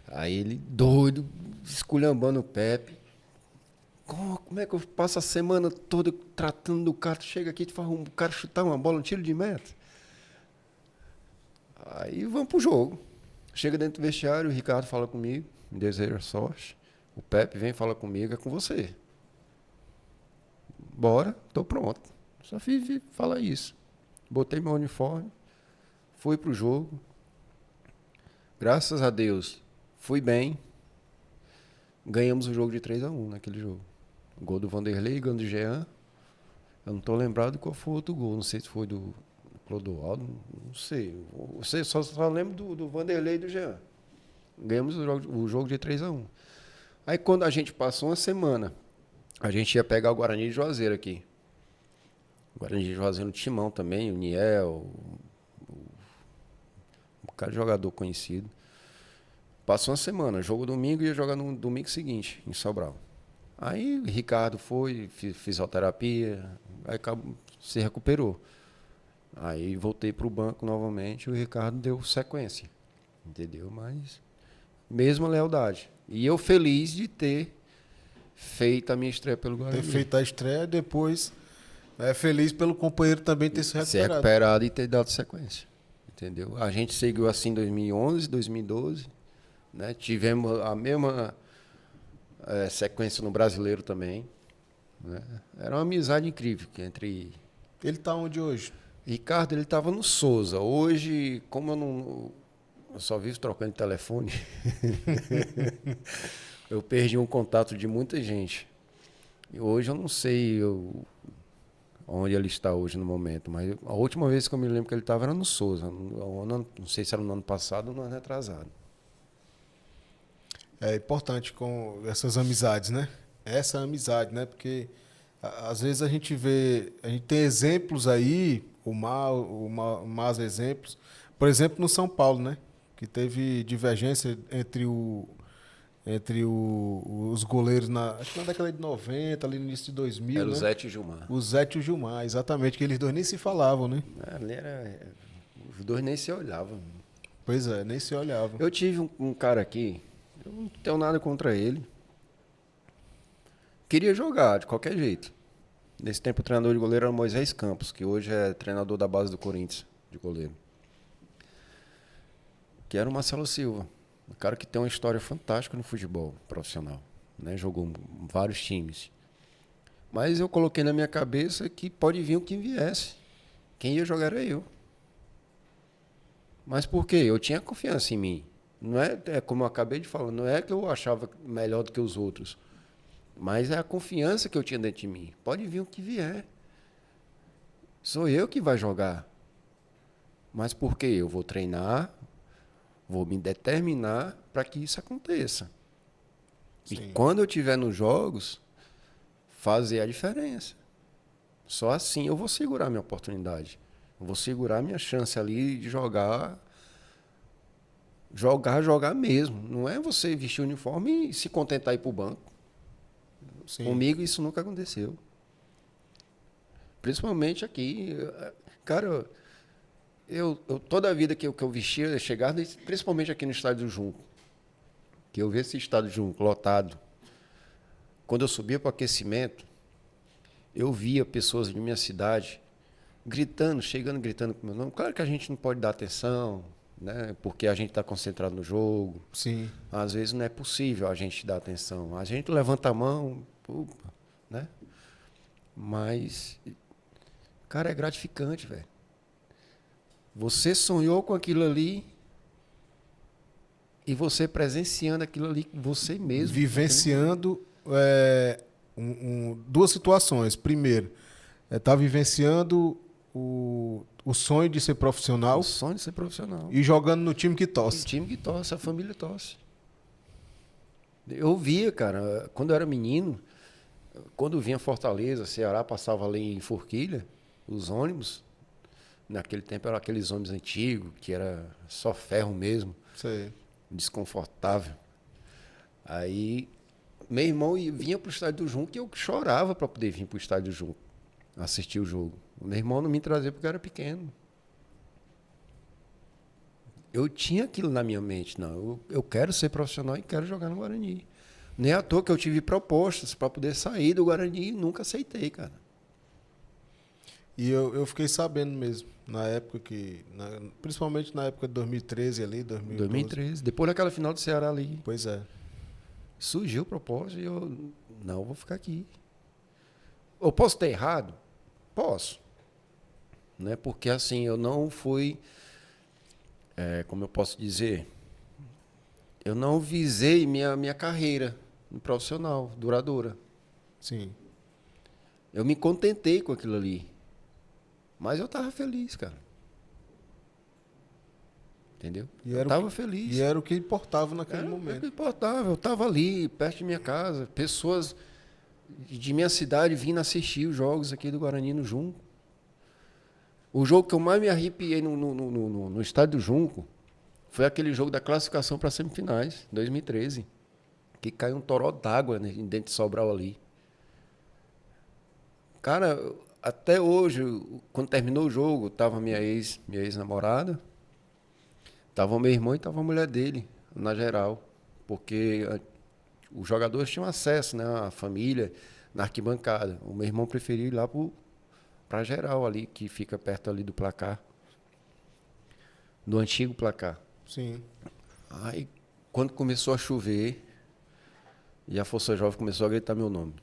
Aí ele doido, esculhambando o Pepe. Como é que eu passo a semana toda tratando do cara? Tu chega aqui e faz um cara chutar uma bola, um tiro de meta. Aí vamos pro jogo. Chega dentro do vestiário, o Ricardo fala comigo, me deseja sorte. O Pepe vem e fala comigo, é com você. Bora, tô pronto. Só fiz falar isso. Botei meu uniforme, fui pro jogo. Graças a Deus, fui bem. Ganhamos o jogo de 3-1 naquele jogo. Gol do Vanderlei, gol do Jean. Eu não tô lembrado qual foi o outro gol. Não sei se foi do Clodoaldo, não sei. Só lembro do Vanderlei e do Jean. Ganhamos o jogo de 3-1. Aí quando a gente passou uma semana, a gente ia pegar o Guarani de Juazeiro aqui. O Guarani de Juazeiro no Timão também, o Niel, um cara de jogador conhecido. Passou uma semana, jogo domingo e ia jogar no domingo seguinte, em Sobral. Aí o Ricardo foi, fisioterapia, aí se recuperou. Aí voltei para o banco novamente e o Ricardo deu sequência. Entendeu? Mas mesma lealdade. E eu feliz de ter feito a minha estreia pelo Guarani. Ter feito a estreia, depois feliz pelo companheiro também ter se recuperado. Se recuperado e ter dado sequência. Entendeu? A gente seguiu assim em 2011, 2012. Né? Tivemos a mesma sequência no Brasileiro também. Né? Era uma amizade incrível entre... Ele está onde hoje? Ricardo, ele estava no Souza. Hoje, como eu só vivo trocando de telefone, eu perdi um contato de muita gente. E hoje eu não sei onde ele está hoje no momento, mas a última vez que eu me lembro que ele estava era no Souza. Não sei se era no ano passado ou no ano retrasado. É importante com essas amizades, né? Essa amizade, né? Porque às vezes a gente tem exemplos aí, más exemplos. Por exemplo, no São Paulo, né? Que teve divergência entre os goleiros acho que na década de 90, ali no início de 2000, era né? o Zete e o Gilmar. O Zete e o Gilmar, exatamente, que eles dois nem se falavam, né? Os dois nem se olhavam. Pois é, nem se olhavam. Eu tive um cara aqui, Eu não tenho nada contra ele. Queria jogar de qualquer jeito. Nesse tempo, o treinador de goleiro era o Moisés Campos, que hoje é treinador da base do Corinthians, de goleiro. Que era o Marcelo Silva. Um cara que tem uma história fantástica no futebol profissional. Né? Jogou vários times. Mas eu coloquei na minha cabeça que pode vir o que viesse. Quem ia jogar era eu. Mas por quê? Eu tinha confiança em mim. Não é como eu acabei de falar, não é que eu achava melhor do que os outros. Mas é a confiança que eu tinha dentro de mim. Pode vir o que vier. Sou eu que vai jogar. Mas por quê? Eu vou treinar, vou me determinar para que isso aconteça. Sim. E quando eu estiver nos jogos, fazer a diferença. Só assim eu vou segurar minha oportunidade. Eu vou segurar minha chance ali de jogar. Jogar mesmo. Não é você vestir o uniforme e se contentar ir para o banco. Sim. Comigo isso nunca aconteceu. Principalmente aqui. Cara, eu toda a vida que eu vestia, eu chegava, principalmente aqui no Estádio do Junco, que eu vi esse Estádio do Junco lotado. Quando eu subia para o aquecimento, eu via pessoas de minha cidade gritando, chegando gritando com o meu nome. Claro que a gente não pode dar atenção, né? Porque a gente está concentrado no jogo. Sim. Às vezes não é possível a gente dar atenção. A gente levanta a mão, né? Mas, cara, é gratificante, velho. Você sonhou com aquilo ali e você presenciando aquilo ali você mesmo. Vivenciando duas situações. Primeiro, tá vivenciando o sonho de ser profissional. O sonho de ser profissional. E jogando no time que O torce. time que torce, a família torce. Eu via, cara, quando eu era menino, quando vinha Fortaleza, Ceará, passava ali em Forquilha, os ônibus, naquele tempo eram aqueles ônibus antigos, que era só ferro mesmo, Sei. desconfortável. Aí, meu irmão vinha pro estádio do Junco e eu chorava para poder vir pro estádio do Junco assistir o jogo. O meu irmão não me trazia porque eu era pequeno. Eu tinha aquilo na minha mente, não. Eu quero ser profissional e quero jogar no Guarani. Nem à toa que eu tive propostas para poder sair do Guarani e nunca aceitei, cara. E eu fiquei sabendo mesmo, na época principalmente na época de 2013 ali, 2012. 2013, depois daquela final do Ceará ali, Pois é. surgiu proposta e eu, não, eu vou ficar aqui. Eu posso ter errado? Posso. Né? Porque assim, eu não fui, como eu posso dizer, eu não visei minha carreira profissional, duradoura. Sim. Eu me contentei com aquilo ali. Mas eu estava feliz, cara. Entendeu? Eu estava feliz. E era o que importava naquele Era o momento. que importava. Eu estava ali, perto de minha casa. Pessoas de minha cidade vindo assistir os jogos aqui do Guarani no Junco. O jogo que eu mais me arrepiei no estádio do Junco foi aquele jogo da classificação para as semifinais, 2013. Que caiu um toró d'água, né, dentro de Sobral ali. Cara, até hoje, quando terminou o jogo, tava minha ex-namorada, tava o meu irmão e tava a mulher dele, na geral. Porque os jogadores tinham acesso, né, à família, na arquibancada. O meu irmão preferiu ir lá pra geral ali, que fica perto ali do placar. Do antigo placar. Sim. Aí, quando começou a chover, e a Força Jovem começou a gritar meu nome.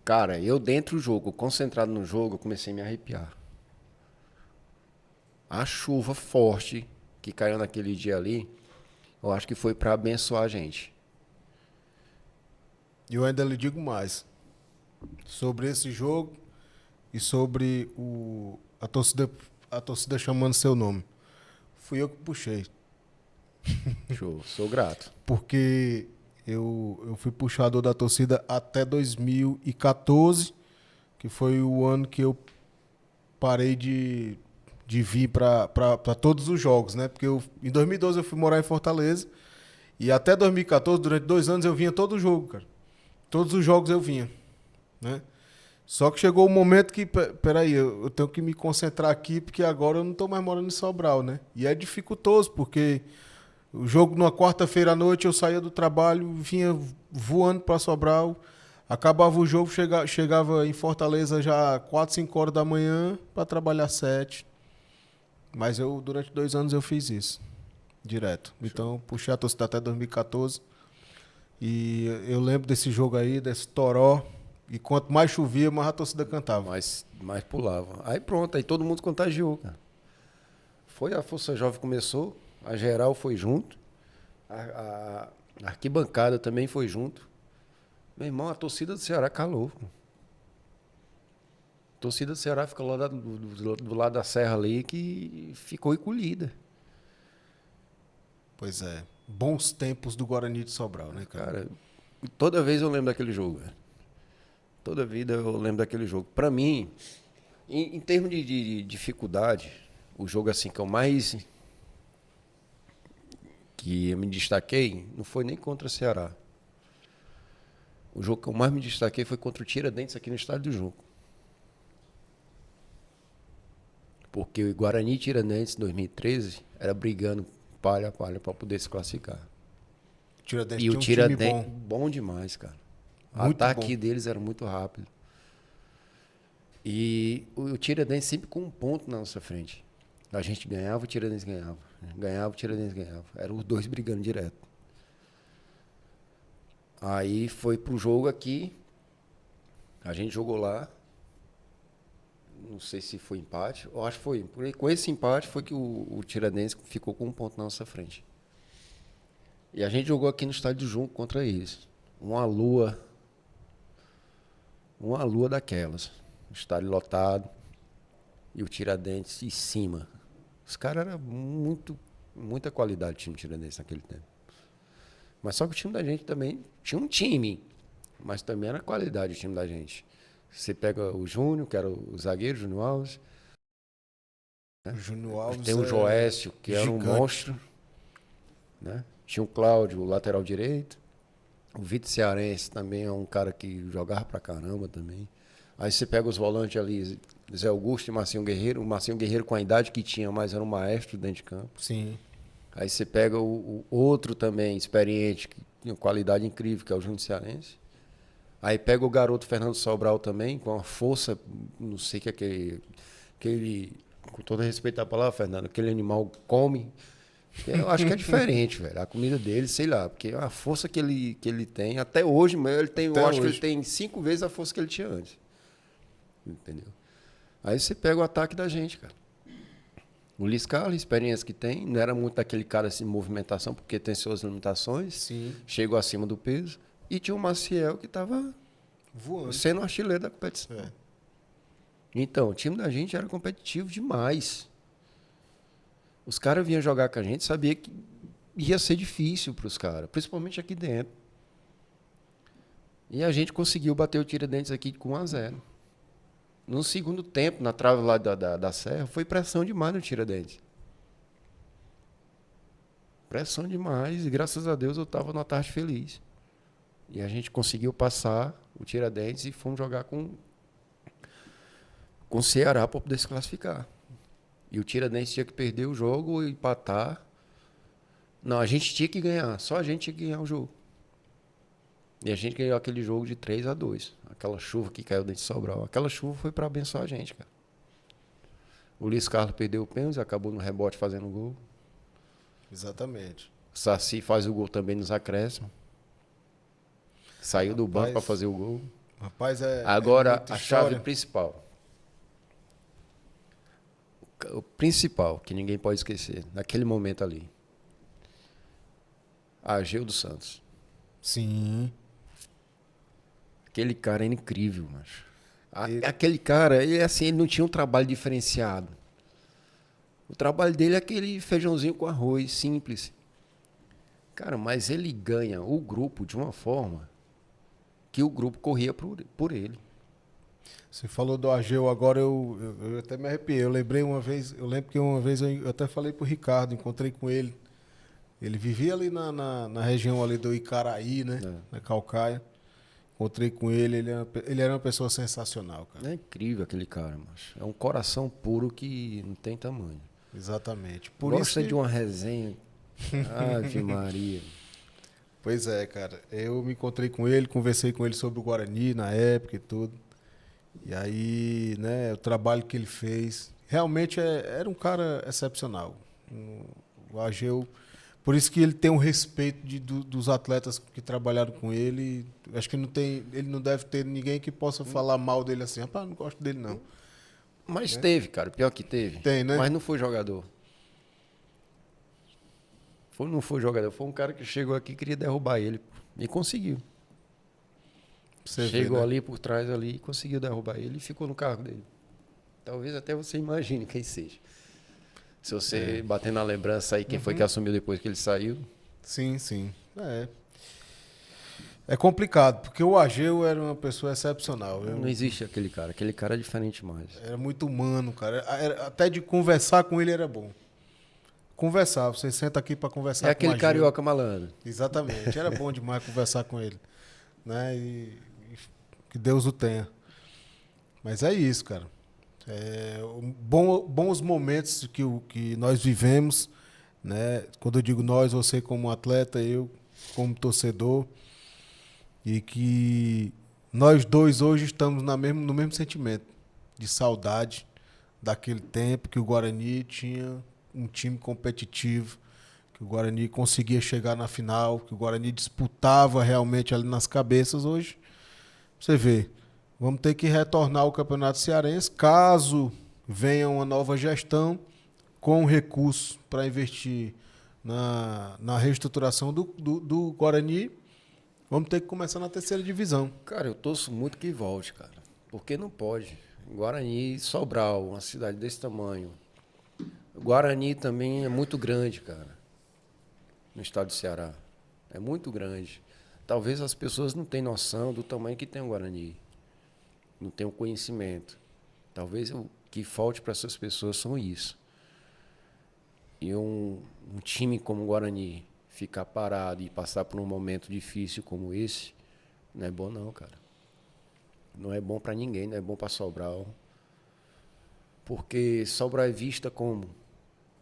Cara, eu dentro do jogo, concentrado no jogo, eu comecei a me arrepiar. A chuva forte que caiu naquele dia ali, eu acho que foi para abençoar a gente. E eu ainda lhe digo mais. Sobre esse jogo e sobre a torcida chamando seu nome. Fui eu que puxei. Show, sou grato. Porque eu fui puxador da torcida até 2014, que foi o ano que eu parei de vir para todos os jogos, né? Porque em 2012 eu fui morar em Fortaleza e até 2014, durante 2 anos, eu vinha todo jogo, cara. Todos os jogos eu vinha, né? Só que chegou o momento que, peraí, eu tenho que me concentrar aqui, porque agora eu não estou mais morando em Sobral, né? E é dificultoso, porque O jogo numa quarta-feira à noite, eu saía do trabalho, vinha voando para Sobral, acabava o jogo, chegava em Fortaleza já 4, 5 horas da manhã para trabalhar 7. Mas eu, durante 2 anos, eu fiz isso, direto. Então, puxei a torcida até 2014. E eu lembro desse jogo aí, desse toró. E quanto mais chovia, mais a torcida cantava. Mais pulava. Aí pronto, aí todo mundo contagiou, cara. Foi a Força Jovem começou, a geral foi junto, a arquibancada também foi junto. Meu irmão, a torcida do Ceará calou. A torcida do Ceará ficou lá do lado da serra ali que ficou encolhida. Pois é. Bons tempos do Guarani de Sobral, né, cara? Cara, toda vez eu lembro daquele jogo, velho. Toda vida eu lembro daquele jogo. Pra mim, em termos de dificuldade, o jogo assim que eu me destaquei não foi nem contra o Ceará. O jogo que eu mais me destaquei foi contra o Tiradentes aqui no Estádio do Junco. Porque o Guarani e Tiradentes em 2013 era brigando palha a palha para poder se classificar. Tiradentes E o tinha um time Tiradentes bom. bom demais, cara. O Muito ataque bom. deles era muito rápido. E o Tiradentes sempre com um ponto na nossa frente. A gente ganhava, o Tiradentes ganhava. Ganhava, o Tiradentes ganhava. Eram os dois brigando direto. Aí foi pro jogo aqui. A gente jogou lá. Não sei se foi empate. Eu acho que foi. Com esse empate foi que o Tiradentes ficou com um ponto na nossa frente. E a gente jogou aqui no Estádio do Junco contra eles. Uma lua daquelas. O estádio lotado. E o Tiradentes em cima. Os caras eram muita qualidade o time Tiradentes naquele tempo. Mas só que o time da gente também tinha um time. Mas também era qualidade o time da gente. Você pega o Júnior, que era o zagueiro, Júnior Alves. O Júnior Alves Tem o Joécio, que era um gigante. monstro. Né? Tinha o Cláudio, o lateral direito. O Vitor Cearense também é um cara que jogava pra caramba também. Aí você pega os volantes ali, Zé Augusto e Marcinho Guerreiro. O Marcinho Guerreiro com a idade que tinha, mas era um maestro dentro de campo. Sim. Aí você pega o outro também, experiente, que tinha uma qualidade incrível, que é o Júnior Cearense. Aí pega o garoto Fernando Sobral também, com uma força, não sei o que é que ele, com todo respeito à palavra, Fernando, aquele animal come. Eu acho que é diferente, velho. A comida dele, sei lá, porque a força que ele tem, até hoje, mas ele tem, eu acho que ele tem 5 vezes a força que ele tinha antes. Entendeu? Aí você pega o ataque da gente, cara. O Luiz Carlos, a experiência que tem, não era muito daquele cara assim, movimentação, porque tem suas limitações. Sim. Chegou acima do peso. E tinha o Maciel, que estava Voando. sendo o artilheiro da competição. É. Então, o time da gente era competitivo demais. Os caras vinham jogar com a gente, sabia que ia ser difícil para os caras, principalmente aqui dentro. E a gente conseguiu bater o Tiradentes aqui com 1-0. No segundo tempo, na trave lá da Serra, foi pressão demais no Tiradentes. Pressão demais, e graças a Deus eu estava numa tarde feliz. E a gente conseguiu passar o Tiradentes e fomos jogar com o Ceará para poder se classificar. E o Tiradentes tinha que perder o jogo ou empatar. Não, a gente tinha que ganhar. Só a gente tinha que ganhar o jogo. E a gente ganhou aquele jogo de 3-2. Aquela chuva que caiu dentro de Sobral. Aquela chuva foi para abençoar a gente, cara. O Luiz Carlos perdeu o pênalti, acabou no rebote fazendo o gol. Exatamente. O Saci faz o gol também nos acréscimos. Saiu do banco para fazer o gol. Rapaz, Agora, muita a história. chave principal. O principal, que ninguém pode esquecer, naquele momento ali. Ageu dos Santos. Sim. Aquele cara era incrível, macho. Aquele cara, ele assim, ele não tinha um trabalho diferenciado. O trabalho dele é aquele feijãozinho com arroz, simples. Cara, mas ele ganha o grupo de uma forma que o grupo corria por ele. Você falou do Ageu, agora eu até me arrepiei. Eu lembro que uma vez eu até falei pro Ricardo, encontrei com ele. Ele vivia ali na região ali do Icaraí, né? Na Calcaia. Encontrei com ele, ele era uma pessoa sensacional, cara. É incrível aquele cara, macho. É um coração puro que não tem tamanho. Exatamente. Gosta de uma resenha Ave Maria. Pois é, cara. Eu me encontrei com ele, conversei com ele sobre o Guarani na época e tudo. E aí, né, o trabalho que ele fez. Realmente era um cara excepcional. O Ageu. Por isso que ele tem um respeito dos atletas que trabalharam com ele. Acho que não tem, ele não deve ter ninguém que possa falar mal dele assim. Rapaz, não gosto dele, não. Mas teve, cara. Pior que teve. Tem, né? Mas não foi jogador. Não foi jogador. Foi um cara que chegou aqui e queria derrubar ele. E conseguiu. Você Chegou vê, né? ali por trás ali e conseguiu derrubar ele e ficou no cargo dele. Talvez até você imagine quem seja. Se você bater na lembrança aí, quem foi que assumiu depois que ele saiu? Sim, sim. É complicado, porque o Ageu era uma pessoa excepcional. Não existe aquele cara. Aquele cara é diferente mais. Era muito humano, cara. Até de conversar com ele era bom. Conversar, você senta aqui para conversar É com o aquele Ageu. carioca malandro. Exatamente. Era bom demais conversar com ele. Né? E que Deus o tenha. Mas é isso, cara. Bons momentos que nós vivemos, né? Quando eu digo nós, você como atleta, eu como torcedor, e que nós dois hoje estamos no mesmo sentimento de saudade daquele tempo que o Guarani tinha um time competitivo, que o Guarani conseguia chegar na final, que o Guarani disputava realmente ali nas cabeças. Hoje, você vê, vamos ter que retornar ao Campeonato Cearense, caso venha uma nova gestão com recursos para investir na reestruturação do Guarani. Vamos ter que começar na terceira divisão. Cara, eu torço muito que volte, cara. Porque não pode. Guarani, Sobral, uma cidade desse tamanho. Guarani também é muito grande, cara. No estado do Ceará. É muito grande. Talvez as pessoas não tenham noção do tamanho que tem o Guarani. Não tenham conhecimento. Talvez o que falte para essas pessoas são isso. E um time como o Guarani ficar parado e passar por um momento difícil como esse, não é bom não, cara. Não é bom para ninguém, não é bom para Sobral. Porque Sobral é vista como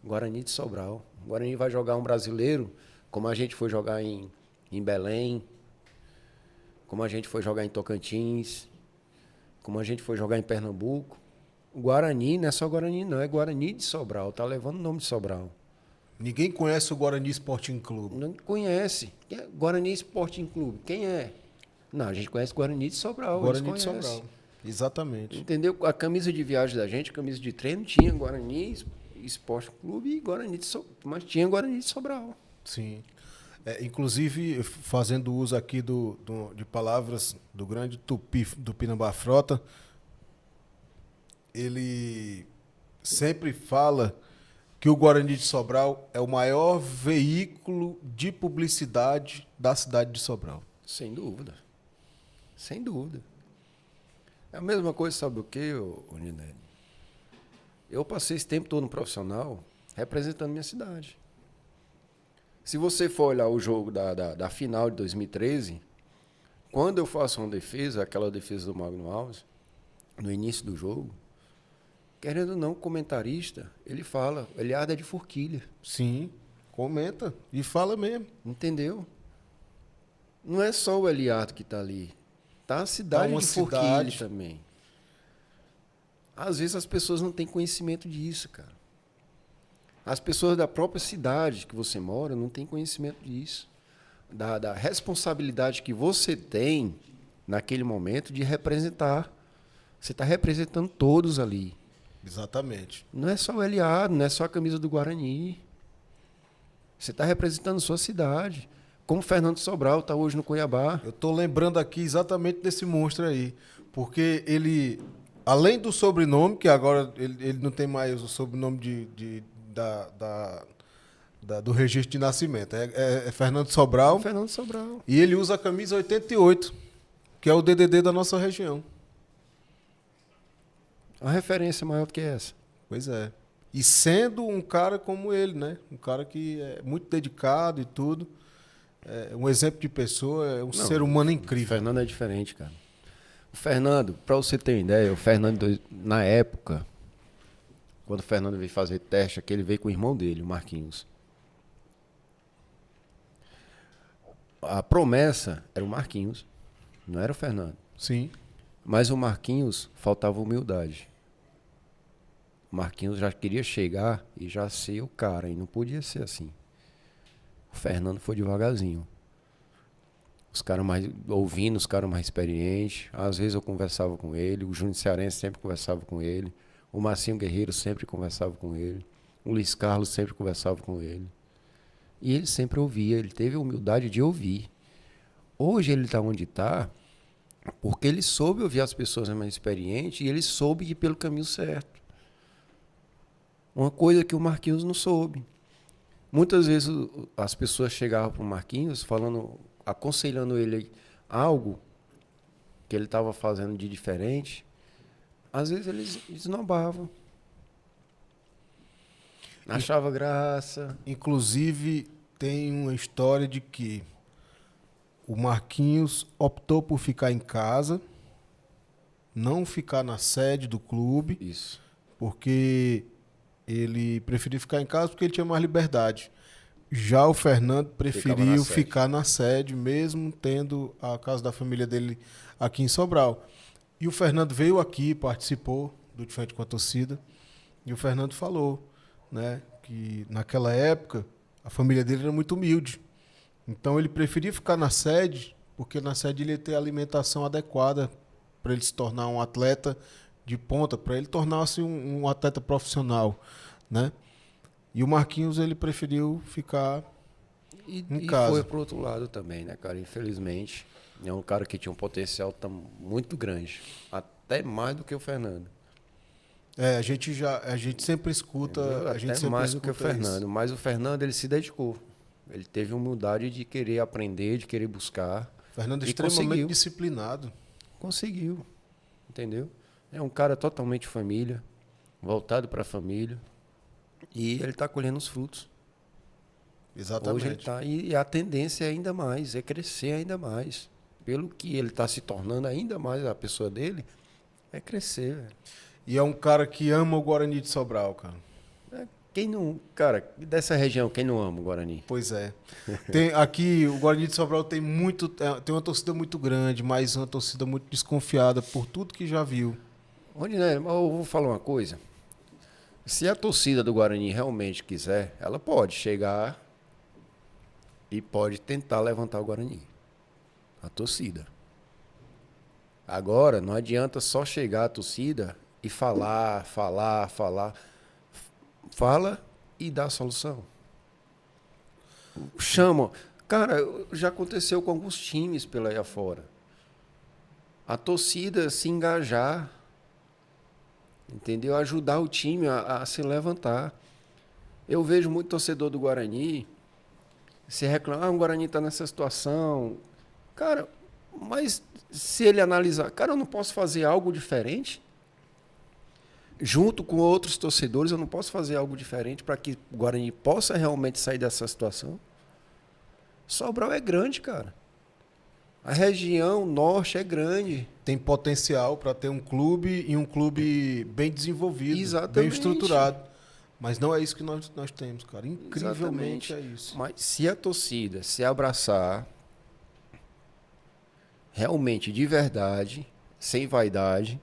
Guarani de Sobral. O Guarani vai jogar um brasileiro, como a gente foi jogar em Belém, como a gente foi jogar em Tocantins, como a gente foi jogar em Pernambuco. O Guarani não é só Guarani, não. É Guarani de Sobral. Tá levando o nome de Sobral. Ninguém conhece o Guarani Sporting Clube. Não conhece. Quem é Guarani Sporting Clube? Quem é? Não, a gente conhece Guarani de Sobral. Guarani de Sobral. Exatamente. Entendeu? A camisa de viagem da gente, a camisa de treino, tinha Guarani Sporting Clube e Guarani de Sobral. Mas tinha Guarani de Sobral. Sim. Inclusive, fazendo uso aqui de palavras do grande Tupi do Pinambá Frota, ele sempre fala que o Guarani de Sobral é o maior veículo de publicidade da cidade de Sobral. Sem dúvida. Sem dúvida. É a mesma coisa, sabe o quê, Ninelli? Eu passei esse tempo todo no profissional representando minha cidade. Se você for olhar o jogo da final de 2013, quando eu faço uma defesa, aquela defesa do Magno Alves, no início do jogo, querendo ou não, o comentarista, ele fala, o Eliardo é de Forquilha. Sim, comenta e fala mesmo. Entendeu? Não é só o Eliardo que está ali. Tá a cidade de Forquilha também. Às vezes as pessoas não têm conhecimento disso, cara. As pessoas da própria cidade que você mora não têm conhecimento disso. Da responsabilidade que você tem naquele momento de representar. Você está representando todos ali. Exatamente. Não é só o Eliardo, não é só a camisa do Guarani. Você está representando sua cidade. Como o Fernando Sobral está hoje no Cuiabá. Eu estou lembrando aqui exatamente desse monstro aí. Porque ele, além do sobrenome, que agora ele não tem mais o sobrenome do registro de nascimento. É Fernando Sobral. Fernando Sobral. E ele usa a camisa 88, que é o DDD da nossa região. Uma referência maior do que essa. Pois é. E sendo um cara como ele, né? Um cara que é muito dedicado e tudo. É um exemplo de pessoa, é um ser humano incrível. O Fernando é diferente, cara. O Fernando, para você ter uma ideia, o Fernando, na época, quando o Fernando veio fazer teste aqui, ele veio com o irmão dele, o Marquinhos. A promessa era o Marquinhos, não era o Fernando. Sim. Mas o Marquinhos faltava humildade. O Marquinhos já queria chegar e já ser o cara, e não podia ser assim. O Fernando foi devagarzinho. Os caras mais ouvindo, os caras mais experientes. Às vezes eu conversava com ele, o Júnior Cearense sempre conversava com ele, o Marcinho Guerreiro sempre conversava com ele, o Luiz Carlos sempre conversava com ele. E ele sempre ouvia, ele teve a humildade de ouvir. Hoje ele está onde está porque ele soube ouvir as pessoas mais experientes e ele soube ir pelo caminho certo. Uma coisa que o Marquinhos não soube. Muitas vezes as pessoas chegavam para o Marquinhos falando, aconselhando ele algo que ele estava fazendo de diferente. Às vezes eles esnobavam. Achava graça. Inclusive, tem uma história de que o Marquinhos optou por ficar em casa, não ficar na sede do clube, Isso. porque ele preferiu ficar em casa porque ele tinha mais liberdade. Já o Fernando preferiu ficar na sede, mesmo tendo a casa da família dele aqui em Sobral. E o Fernando veio aqui, participou do De Frente com a Torcida, e o Fernando falou, né, que naquela época a família dele era muito humilde. Então ele preferia ficar na sede, porque na sede ele ia ter a alimentação adequada para ele se tornar um atleta de ponta, para ele tornar-se um atleta profissional, né? E o Marquinhos, ele preferiu ficar em casa. E foi pro outro lado também, né, cara? Infelizmente, é um cara que tinha um potencial muito grande, até mais do que o Fernando. É, a gente sempre escuta, Entendeu? a gente até sempre mais do que o escuta Fernando, isso. mas o Fernando ele se dedicou. Ele teve humildade de querer aprender, de querer buscar. Fernando é E extremamente conseguiu. disciplinado. Conseguiu, entendeu? É um cara totalmente família, voltado para a família, e ele está colhendo os frutos. Exatamente. Hoje ele está, e a tendência é ainda mais, é crescer ainda mais. Pelo que ele está se tornando ainda mais a pessoa dele, é crescer. Velho. E é um cara que ama o Guarani de Sobral, cara. Quem não, cara, dessa região, quem não ama o Guarani? Pois é. Aqui, o Guarani de Sobral tem uma torcida muito grande, mas uma torcida muito desconfiada por tudo que já viu. Onde, né? Eu vou falar uma coisa. Se a torcida do Guarani realmente quiser, ela pode chegar e pode tentar levantar o Guarani. A torcida. Agora, não adianta só chegar a torcida e falar. Fala e dá a solução. Chama. Cara, já aconteceu com alguns times pela aí afora. A torcida se engajar, entendeu? Ajudar o time a se levantar. Eu vejo muito torcedor do Guarani se reclamar, o Guarani está nessa situação. Cara, mas se ele analisar, cara, eu não posso fazer algo diferente? Junto com outros torcedores, eu não posso fazer algo diferente para que o Guarani possa realmente sair dessa situação? Sobral é grande, cara. A região norte é grande. Tem potencial para ter um clube e um clube bem desenvolvido, Exatamente. bem estruturado. Mas não é isso que nós temos, cara. Incrivelmente Exatamente. é isso. Mas se a torcida se abraçar realmente de verdade, sem vaidade,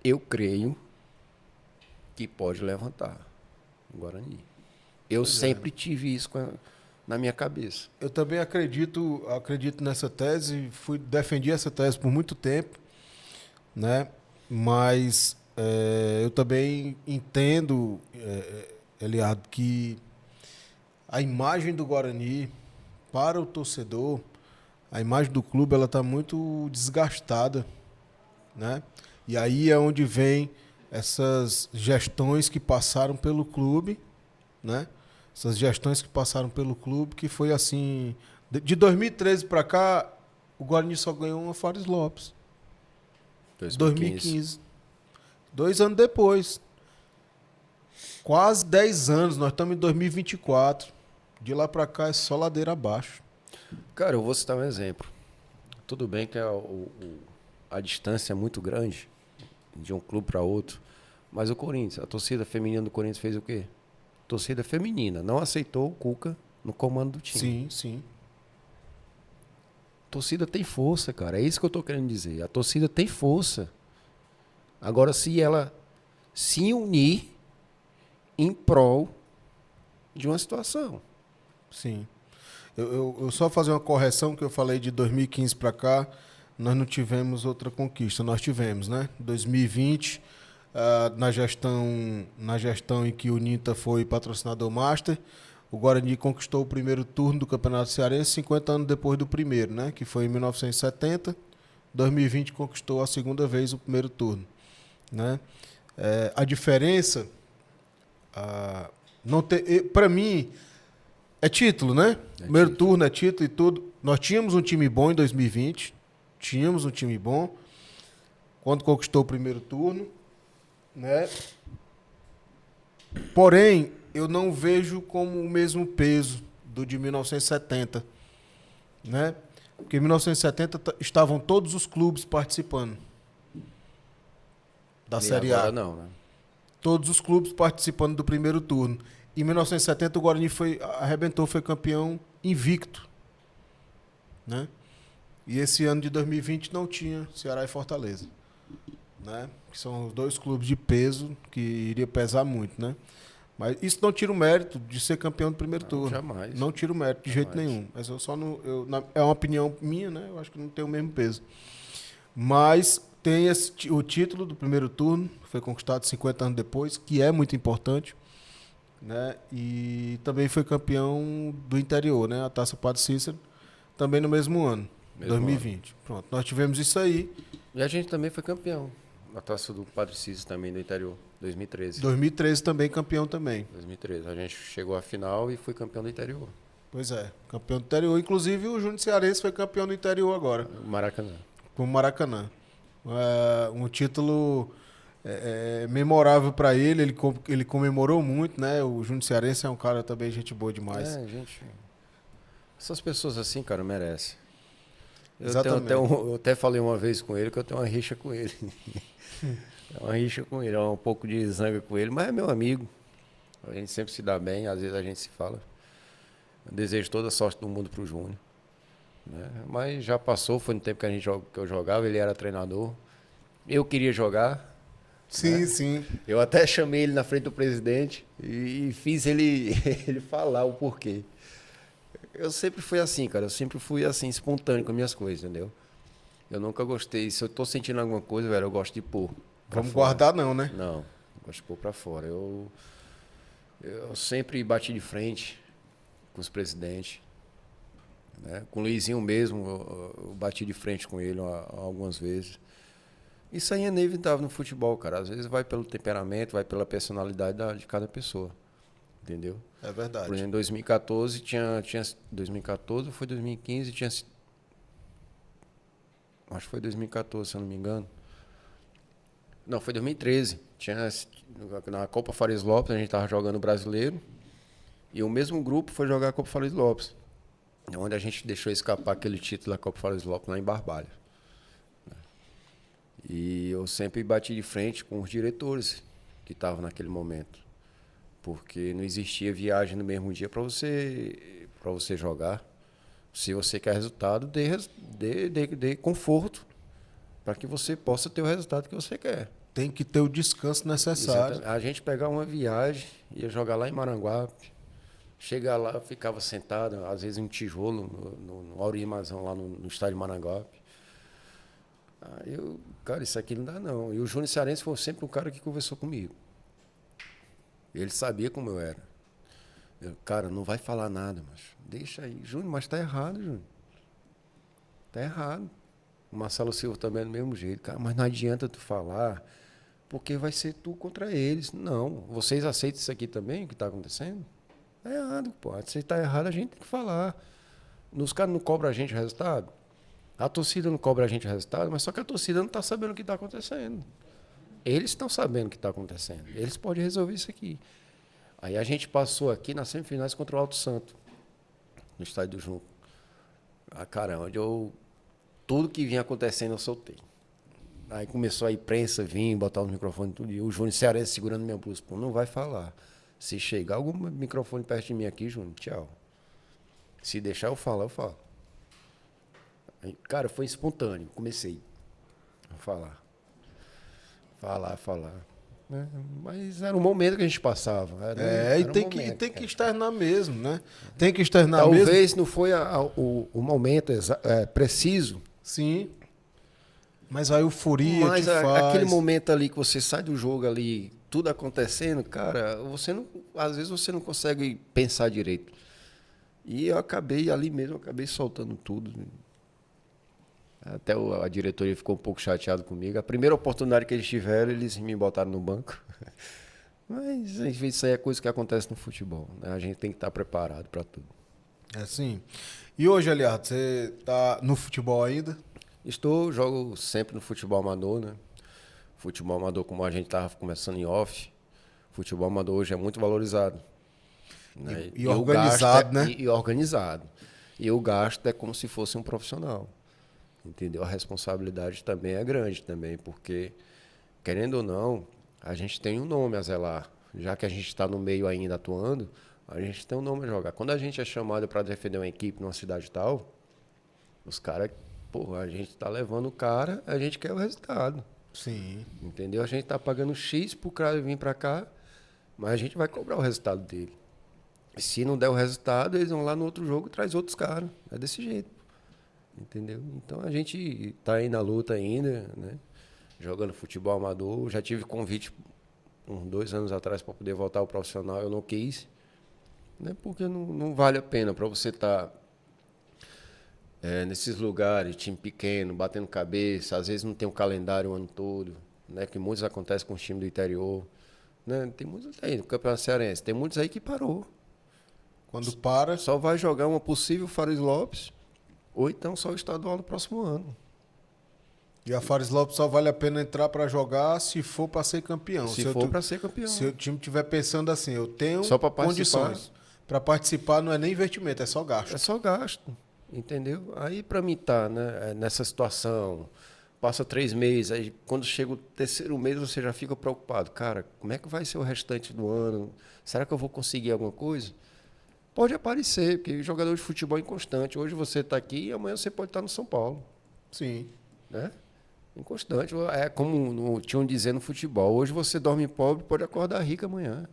eu creio que pode levantar o Guarani. Eu sempre tive isso na minha cabeça. Eu também acredito nessa tese, defendi essa tese por muito tempo, né? Mas eu também entendo, Eliardo, que a imagem do Guarani para o torcedor, a imagem do clube, ela está muito desgastada, né? E aí é onde vem essas gestões que passaram pelo clube, né? Essas gestões que passaram pelo clube, que foi assim... De 2013 para cá, o Guarani só ganhou uma Fares Lopes. 2015. 2 anos depois. Quase 10 anos, nós estamos em 2024. De lá para cá é só ladeira abaixo. Cara, eu vou citar um exemplo. Tudo bem que a distância é muito grande de um clube para outro, mas o Corinthians, a torcida feminina do Corinthians fez o quê? Torcida feminina não aceitou o Cuca no comando do time. Sim, sim. torcida tem força, cara. É isso que eu tô querendo dizer. A torcida tem força. Agora, se ela se unir em prol de uma situação. Sim. Eu só fazer uma correção que eu falei de 2015 para cá, nós não tivemos outra conquista. Nós tivemos, né? 2020, na gestão em que o Ninta foi patrocinador master, o Guarani conquistou o primeiro turno do Campeonato Cearense 50 anos depois do primeiro, né? Que foi em 1970. 2020 conquistou a segunda vez o primeiro turno, né? A diferença, não para mim, é título, né? Primeiro Título. turno é título e tudo. Nós tínhamos um time bom em 2020. Tínhamos um time bom. Quando conquistou o primeiro turno, né? Porém, eu não vejo como o mesmo peso do de 1970, né? Porque em 1970 estavam todos os clubes participando da E Série agora A. não, né? Todos os clubes participando do primeiro turno. Em 1970 o Guarani arrebentou, foi campeão invicto, né? E esse ano de 2020 não tinha Ceará e Fortaleza, né? Que são os dois clubes de peso que iria pesar muito, né? Mas isso não tira o mérito de ser campeão do primeiro turno. Jamais. Não tira o mérito de jeito nenhum. Mas eu só não, é uma opinião minha, né? Eu acho que não tem o mesmo peso. Mas tem o título do primeiro turno, foi conquistado 50 anos depois, que é muito importante, né? E também foi campeão do interior, né? A Taça Padre Cícero, também no mesmo ano, 2020. Ano. Pronto, nós tivemos isso aí. E a gente também foi campeão. A Taça do Padre Cícero também do interior, 2013. 2013 também campeão também. 2013. A gente chegou à final e foi campeão do interior. Pois é, campeão do interior. Inclusive o Júnior Cearense foi campeão do interior agora. Maracanã. Com o Maracanã. Um título memorável para ele. Ele comemorou muito, né? O Júnior Cearense é um cara também gente boa demais. Gente. Essas pessoas assim, cara, merecem. Exatamente. Eu até falei uma vez com ele que eu tenho uma rixa com ele. É uma rixa com ele, é um pouco de zanga com ele, mas é meu amigo. A gente sempre se dá bem, às vezes a gente se fala. Eu desejo toda a sorte do mundo pro Júnior. Né? Mas já passou, foi no tempo que eu jogava, ele era treinador. Eu queria jogar. Sim, né? sim. Eu até chamei ele na frente do presidente e fiz ele, ele falar o porquê. Eu sempre fui assim, cara. Eu sempre fui assim, espontâneo com minhas coisas, entendeu? Eu nunca gostei. Se eu tô sentindo alguma coisa, velho, eu gosto de pôr. Vamos guardar não, né? Não, gosto de pôr pra fora. Eu sempre bati de frente com os presidentes. Né? Com o Luizinho mesmo, eu bati de frente com ele algumas vezes. Isso aí é inevitável no futebol, cara. Às vezes vai pelo temperamento, vai pela personalidade de cada pessoa. Entendeu? É verdade. Por exemplo, em 2014 tinha 2014 ou foi 2015, acho que foi 2014, se eu não me engano. Não, foi 2013. Na Copa Fares Lopes, a gente estava jogando o Brasileiro. E o mesmo grupo foi jogar a Copa Fares Lopes. Onde a gente deixou escapar aquele título da Copa Fares Lopes lá em Barbalha. E eu sempre bati de frente com os diretores que estavam naquele momento. Porque não existia viagem no mesmo dia para você jogar. Se você quer resultado, dê conforto para que você possa ter o resultado que você quer. Tem que ter o descanso necessário. Exatamente. A gente pegava uma viagem, ia jogar lá em Maranguape, chegar lá, ficava sentado, às vezes em um tijolo, no Aurimazão, lá no estádio Maranguape. Aí cara, isso aqui não dá não. E o Júnior Cearense foi sempre um cara que conversou comigo. Ele sabia como eu era. Cara, não vai falar nada, mas deixa aí. Júnior, mas tá errado, Júnior. Tá errado. O Marcelo Silva também é do mesmo jeito. Cara, mas não adianta tu falar, porque vai ser tu contra eles. Não. Vocês aceitam isso aqui também, o que tá acontecendo? Tá errado, pô. Se tá errado, a gente tem que falar. Os caras não cobram a gente o resultado? A torcida não cobra a gente o resultado, mas só que a torcida não tá sabendo o que tá acontecendo. Eles estão sabendo o que está acontecendo. Eles podem resolver isso aqui. Aí a gente passou aqui nas semifinais contra o Alto Santo, no estádio do Junco. Cara, onde tudo que vinha acontecendo eu soltei. Aí começou a imprensa vir, botar os microfones tudo. E o Júnior Cearense segurando minha blusa. Pô, não vai falar. Se chegar algum microfone perto de mim aqui, Júnior, tchau. Se deixar eu falar, eu falo. Aí, cara, foi espontâneo. Comecei a falar. Né? Mas era um momento que a gente passava. Era um E momento, tem que cara. externar mesmo, né? Tem que externar mesmo. Talvez não foi o momento preciso, Sim. Mas a euforia te mas aquele faz. momento ali que você sai do jogo ali, tudo acontecendo, cara, às vezes você não consegue pensar direito. E eu acabei ali mesmo, acabei soltando tudo. Até a diretoria ficou um pouco chateada comigo. A primeira oportunidade que eles tiveram, eles me botaram no banco. Mas isso aí é coisa que acontece no futebol, né? A gente tem que estar preparado para tudo. É assim. E hoje, Eliardo, você tá no futebol ainda? Jogo sempre no futebol amador, né? Futebol amador, como a gente estava começando em off, futebol amador hoje é muito valorizado. Né? E organizado, né? E organizado. E o gasto é como se fosse um profissional. Entendeu? A responsabilidade também é grande também, porque, querendo ou não, a gente tem um nome a zelar. Já que a gente está no meio ainda atuando, a gente tem um nome a jogar. Quando a gente é chamado para defender uma equipe numa cidade tal, os caras, pô, a gente está levando o cara, a gente quer o resultado. Sim. Entendeu? A gente está pagando X pro cara vir para cá, mas a gente vai cobrar o resultado dele. E se não der o resultado, eles vão lá no outro jogo e traz outros caras. É desse jeito. Entendeu? Então a gente tá aí na luta ainda, né? Jogando futebol amador. Já tive convite uns 2 anos atrás para poder voltar ao profissional, eu não quis, né? Porque não vale a pena para você estar nesses lugares, time pequeno, batendo cabeça, às vezes não tem um calendário o ano todo, né? Que muitos acontecem com os times do interior, né? Tem muitos aí no Campeonato Cearense, tem muitos aí que parou. Quando para. Só vai jogar uma possível Fares Lopes ou então só o estadual no próximo ano. E a Fares Lopes só vale a pena entrar para jogar se for para ser campeão. Se for para ser campeão. Se o time estiver pensando assim, eu tenho Só pra condições. Para participar não é nem investimento, é só gasto. É só gasto, entendeu? Aí para mim tá, né, nessa situação, passa 3 meses, aí quando chega o terceiro mês você já fica preocupado. Cara, como é que vai ser o restante do ano? Será que eu vou conseguir alguma coisa? Pode aparecer, porque jogador de futebol é inconstante. Hoje você está aqui e amanhã você pode estar no São Paulo. Sim. Né? Inconstante. É como tinham dizer no futebol. Hoje você dorme pobre, pode acordar rico amanhã.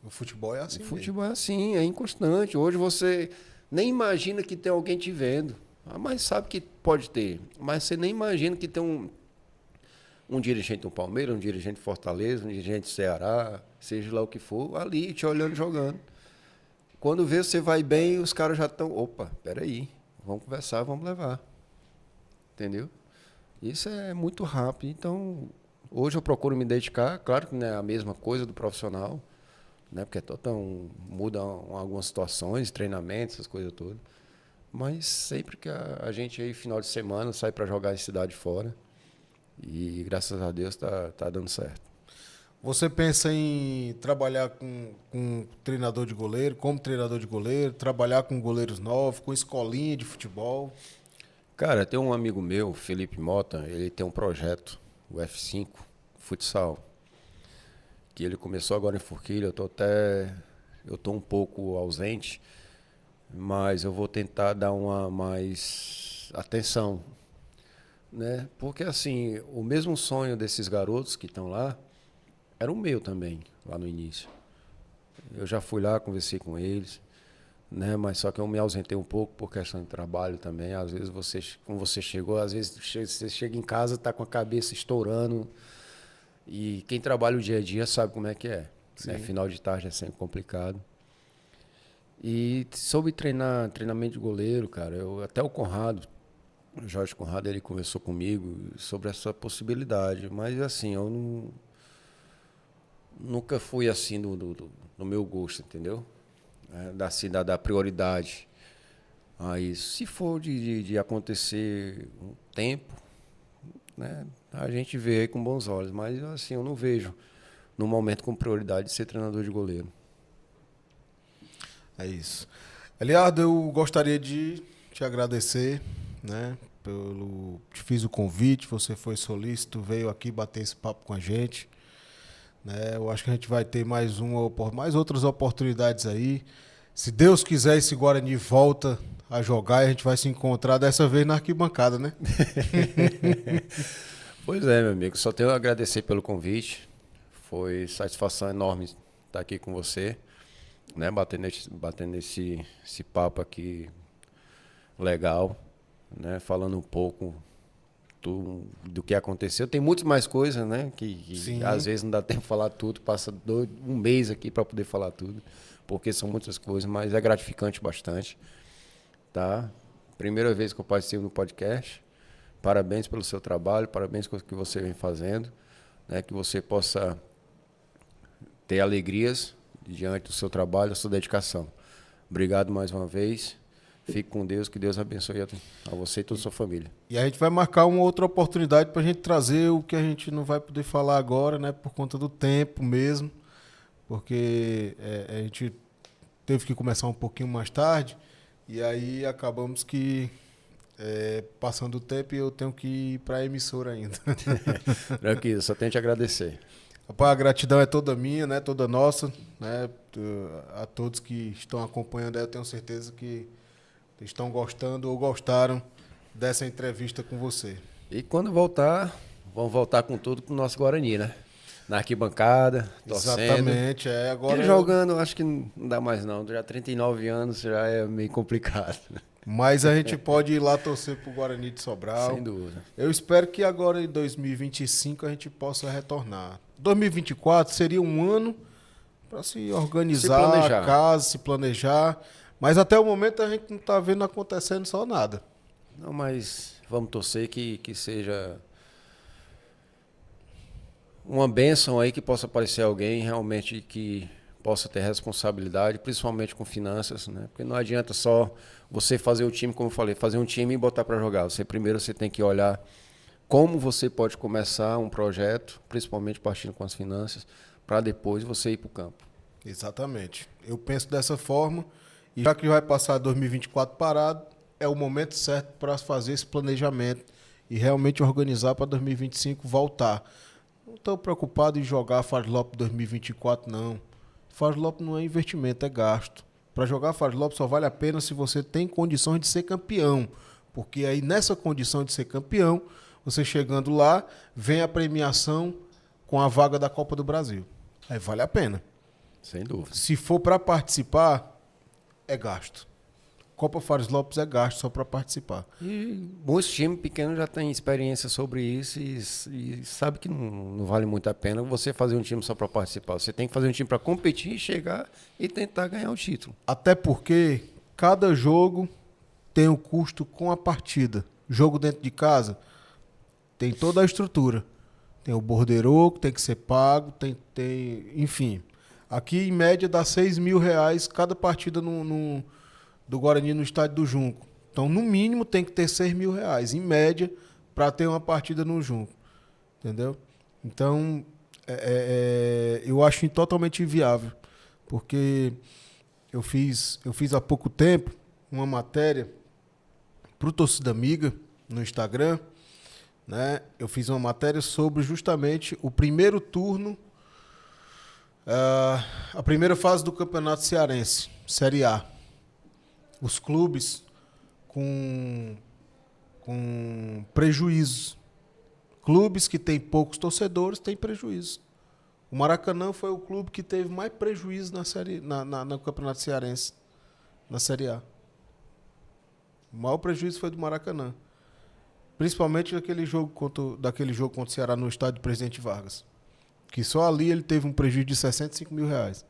O futebol é assim. O futebol é assim, é inconstante. Hoje você nem imagina que tem alguém te vendo. Mas sabe que pode ter. Mas você nem imagina que tem um dirigente do Palmeiras, um dirigente do Fortaleza, um dirigente do Ceará, seja lá o que for, ali te olhando jogando. Quando vê você vai bem, os caras já estão, opa, peraí, vamos conversar, vamos levar. Entendeu? Isso é muito rápido. Então, hoje eu procuro me dedicar, claro que não é a mesma coisa do profissional, né? Porque mudam algumas situações, treinamentos, essas coisas todas. Mas sempre que a gente aí, final de semana, sai para jogar em cidade fora. E graças a Deus tá dando certo. Você pensa em trabalhar com treinador de goleiro, como treinador de goleiro, trabalhar com goleiros novos, com escolinha de futebol? Cara, tem um amigo meu, Felipe Mota, ele tem um projeto, o F5, futsal, que ele começou agora em Forquilha. Eu tô um pouco ausente, mas eu vou tentar dar uma mais atenção, né? Porque assim, o mesmo sonho desses garotos que estão lá era o meu também, lá no início. Eu já fui lá, conversei com eles, né? Mas só que eu me ausentei um pouco por questão de trabalho também. Às vezes como você chegou, às vezes você chega em casa, tá com a cabeça estourando. E quem trabalha o dia a dia sabe como é que é, né? Final de tarde é sempre complicado. E sobre treinamento de goleiro, cara, até o Conrado, o Jorge Conrado, ele conversou comigo sobre essa possibilidade. Mas assim, eu nunca fui assim do meu gosto, entendeu? Da prioridade a isso. Se for de acontecer um tempo, né, a gente vê aí com bons olhos. Mas assim, eu não vejo no momento com prioridade de ser treinador de goleiro. É isso. Eliardo, eu gostaria de te agradecer, né? Te fiz o convite, você foi solícito, veio aqui bater esse papo com a gente. Né? Eu acho que a gente vai ter mais outras oportunidades aí. Se Deus quiser, esse Guarani volta a jogar e a gente vai se encontrar dessa vez na arquibancada, né? Pois é, meu amigo. Só tenho a agradecer pelo convite. Foi satisfação enorme estar aqui com você, né? Batendo esse papo aqui legal, né? Falando um pouco do que aconteceu. Tem muitas mais coisas, né? Que às vezes não dá tempo de falar tudo. Passa um mês aqui para poder falar tudo, porque são muitas coisas, mas é gratificante bastante, tá? Primeira vez que eu participo no podcast. Parabéns pelo seu trabalho, parabéns pelo que você vem fazendo, né? Que você possa ter alegrias diante do seu trabalho, da sua dedicação. Obrigado mais uma vez. Fique com Deus, que Deus abençoe a você e toda a sua família. E a gente vai marcar uma outra oportunidade para a gente trazer o que a gente não vai poder falar agora, né? Por conta do tempo mesmo, porque a gente teve que começar um pouquinho mais tarde e aí acabamos que passando o tempo e eu tenho que ir para a emissora ainda. Tranquilo, só tenho que te agradecer. Rapaz, a gratidão é toda minha, né? Toda nossa, né? A todos que estão acompanhando, eu tenho certeza que estão gostando ou gostaram dessa entrevista com você. E quando voltar, vamos voltar com tudo pro nosso Guarani, né? Na arquibancada, torcendo. Exatamente, agora... E jogando, acho que não dá mais não. Já 39 anos já é meio complicado. Mas a gente pode ir lá torcer pro Guarani de Sobral. Sem dúvida. Eu espero que agora em 2025 a gente possa retornar. 2024 seria um ano para se organizar, a casa, se planejar. Mas até o momento a gente não está vendo acontecendo só nada. Não, mas vamos torcer que seja uma bênção aí, que possa aparecer alguém realmente que possa ter responsabilidade, principalmente com finanças, né? Porque não adianta só você fazer o time, como eu falei, fazer um time e botar para jogar. Primeiro você tem que olhar como você pode começar um projeto, principalmente partindo com as finanças, para depois você ir para o campo. Exatamente. Eu penso dessa forma, e já que vai passar 2024 parado, é o momento certo para fazer esse planejamento e realmente organizar para 2025 voltar. Não estou preocupado em jogar Farlop 2024, não. Farlop não é investimento, é gasto. Para jogar Farlop só vale a pena se você tem condições de ser campeão. Porque aí nessa condição de ser campeão, você chegando lá, vem a premiação com a vaga da Copa do Brasil. Aí vale a pena. Sem dúvida. Se for para participar, é gasto. Copa Fares Lopes é gasto só para participar. E muitos times pequenos já têm experiência sobre isso e sabe que não vale muito a pena você fazer um time só para participar. Você tem que fazer um time para competir, chegar e tentar ganhar o título. Até porque cada jogo tem o custo com a partida. Jogo dentro de casa tem toda a estrutura. Tem o borderô que tem que ser pago, enfim. Aqui, em média, dá R$6.000 cada partida do Guarani no estádio do Junco. Então, no mínimo, tem que ter R$6.000, em média, para ter uma partida no Junco. Entendeu? Então, eu acho totalmente inviável. Porque eu fiz há pouco tempo uma matéria para o Torcida Amiga no Instagram. Né? Eu fiz uma matéria sobre justamente o primeiro turno, a primeira fase do Campeonato Cearense, Série A. Os clubes com prejuízos. Clubes que têm poucos torcedores têm prejuízo. O Maracanã foi o clube que teve mais prejuízo no Campeonato Cearense, na Série A. O maior prejuízo foi do Maracanã. Principalmente daquele jogo contra o Ceará no estádio Presidente Vargas. Que só ali ele teve um prejuízo de R$65.000.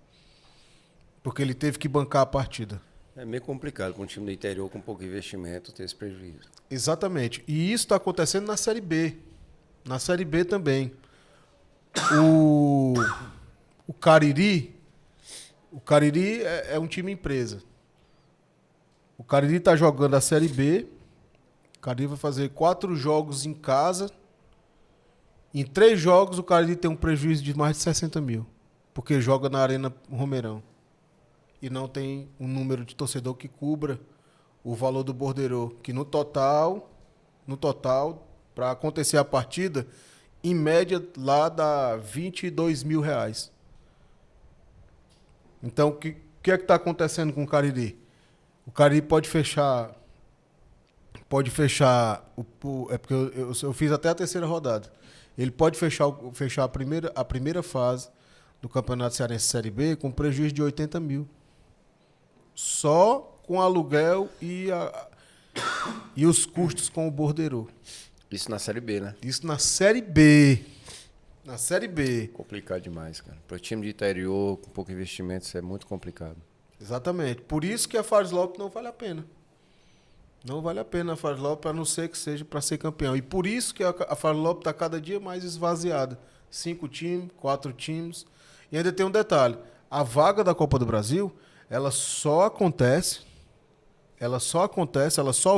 Porque ele teve que bancar a partida. É meio complicado para um time do interior com pouco investimento ter esse prejuízo. Exatamente. E isso está acontecendo na Série B. Na Série B também. O Cariri é um time empresa. O Cariri está jogando a Série B. O Cariri vai fazer 4 jogos em casa. Em 3 jogos, o Cariri tem um prejuízo de mais de 60 mil. Porque joga na Arena Romeirão. E não tem um número de torcedor que cubra o valor do borderô. Que no total, para acontecer a partida, em média, lá dá R$22.000. Então, o que que é que está acontecendo com o Cariri? O Cariri pode fechar... é porque eu fiz até a terceira rodada. Ele pode fechar a primeira fase do Campeonato Cearense Série B com prejuízo de 80 mil. Só com aluguel e os custos com o borderô. Isso na Série B, né? Isso na Série B. Na Série B. Complicado demais, cara. Para o time de interior, com pouco investimento, isso é muito complicado. Exatamente. Por isso que a Fares Lopes não vale a pena. Não vale a pena a Fares Lopes, a não ser que seja para ser campeão. E por isso que a Fares Lopes está cada dia mais esvaziada. 5 times, 4 times. E ainda tem um detalhe. A vaga da Copa do Brasil, ela só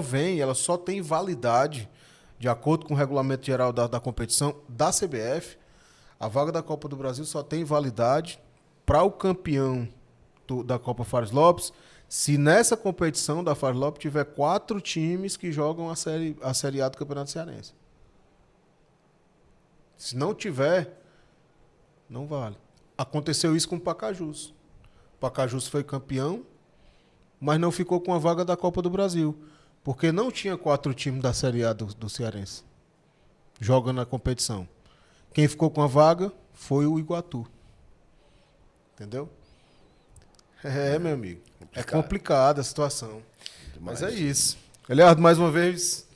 vem, ela só tem validade, de acordo com o regulamento geral da competição da CBF. A vaga da Copa do Brasil só tem validade para o campeão da Copa Fares Lopes, se nessa competição da Fares Lopes tiver 4 times que jogam a Série A do Campeonato Cearense. Se não tiver, não vale. Aconteceu isso com o Pacajus. O Pacajus foi campeão, mas não ficou com a vaga da Copa do Brasil, porque não tinha 4 times da Série A do Cearense jogando na competição. Quem ficou com a vaga foi o Iguatu. Entendeu? Meu amigo. É complicada a situação. Demais. Mas é isso. Eliardo, mais uma vez,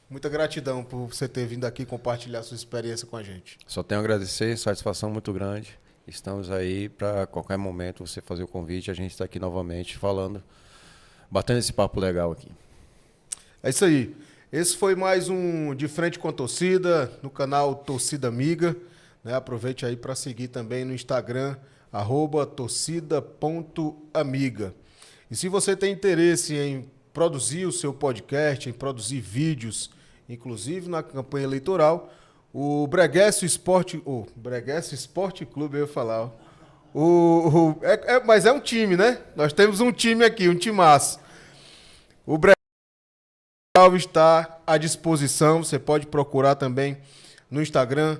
muita gratidão por você ter vindo aqui compartilhar sua experiência com a gente. Só tenho a agradecer, satisfação muito grande. Estamos aí para qualquer momento você fazer o convite. A gente está aqui novamente falando, batendo esse papo legal aqui. É isso aí. Esse foi mais um De Frente com a Torcida, no canal Torcida Amiga. Né? Aproveite aí para seguir também no Instagram, @torcida.amiga. E se você tem interesse em produzir o seu podcast, em produzir vídeos, inclusive na campanha eleitoral, o Breguesso Esporte Clube, eu ia falar. Mas é um time, né? Nós temos um time aqui, um timaço. O Breguesso está à disposição, você pode procurar também no Instagram,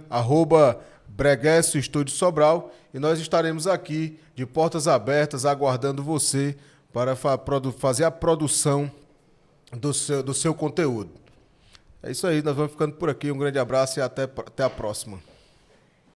@Breguesso Estúdio Sobral, e nós estaremos aqui de portas abertas aguardando você para fazer a produção do seu conteúdo. É isso aí, nós vamos ficando por aqui. Um grande abraço e até a próxima.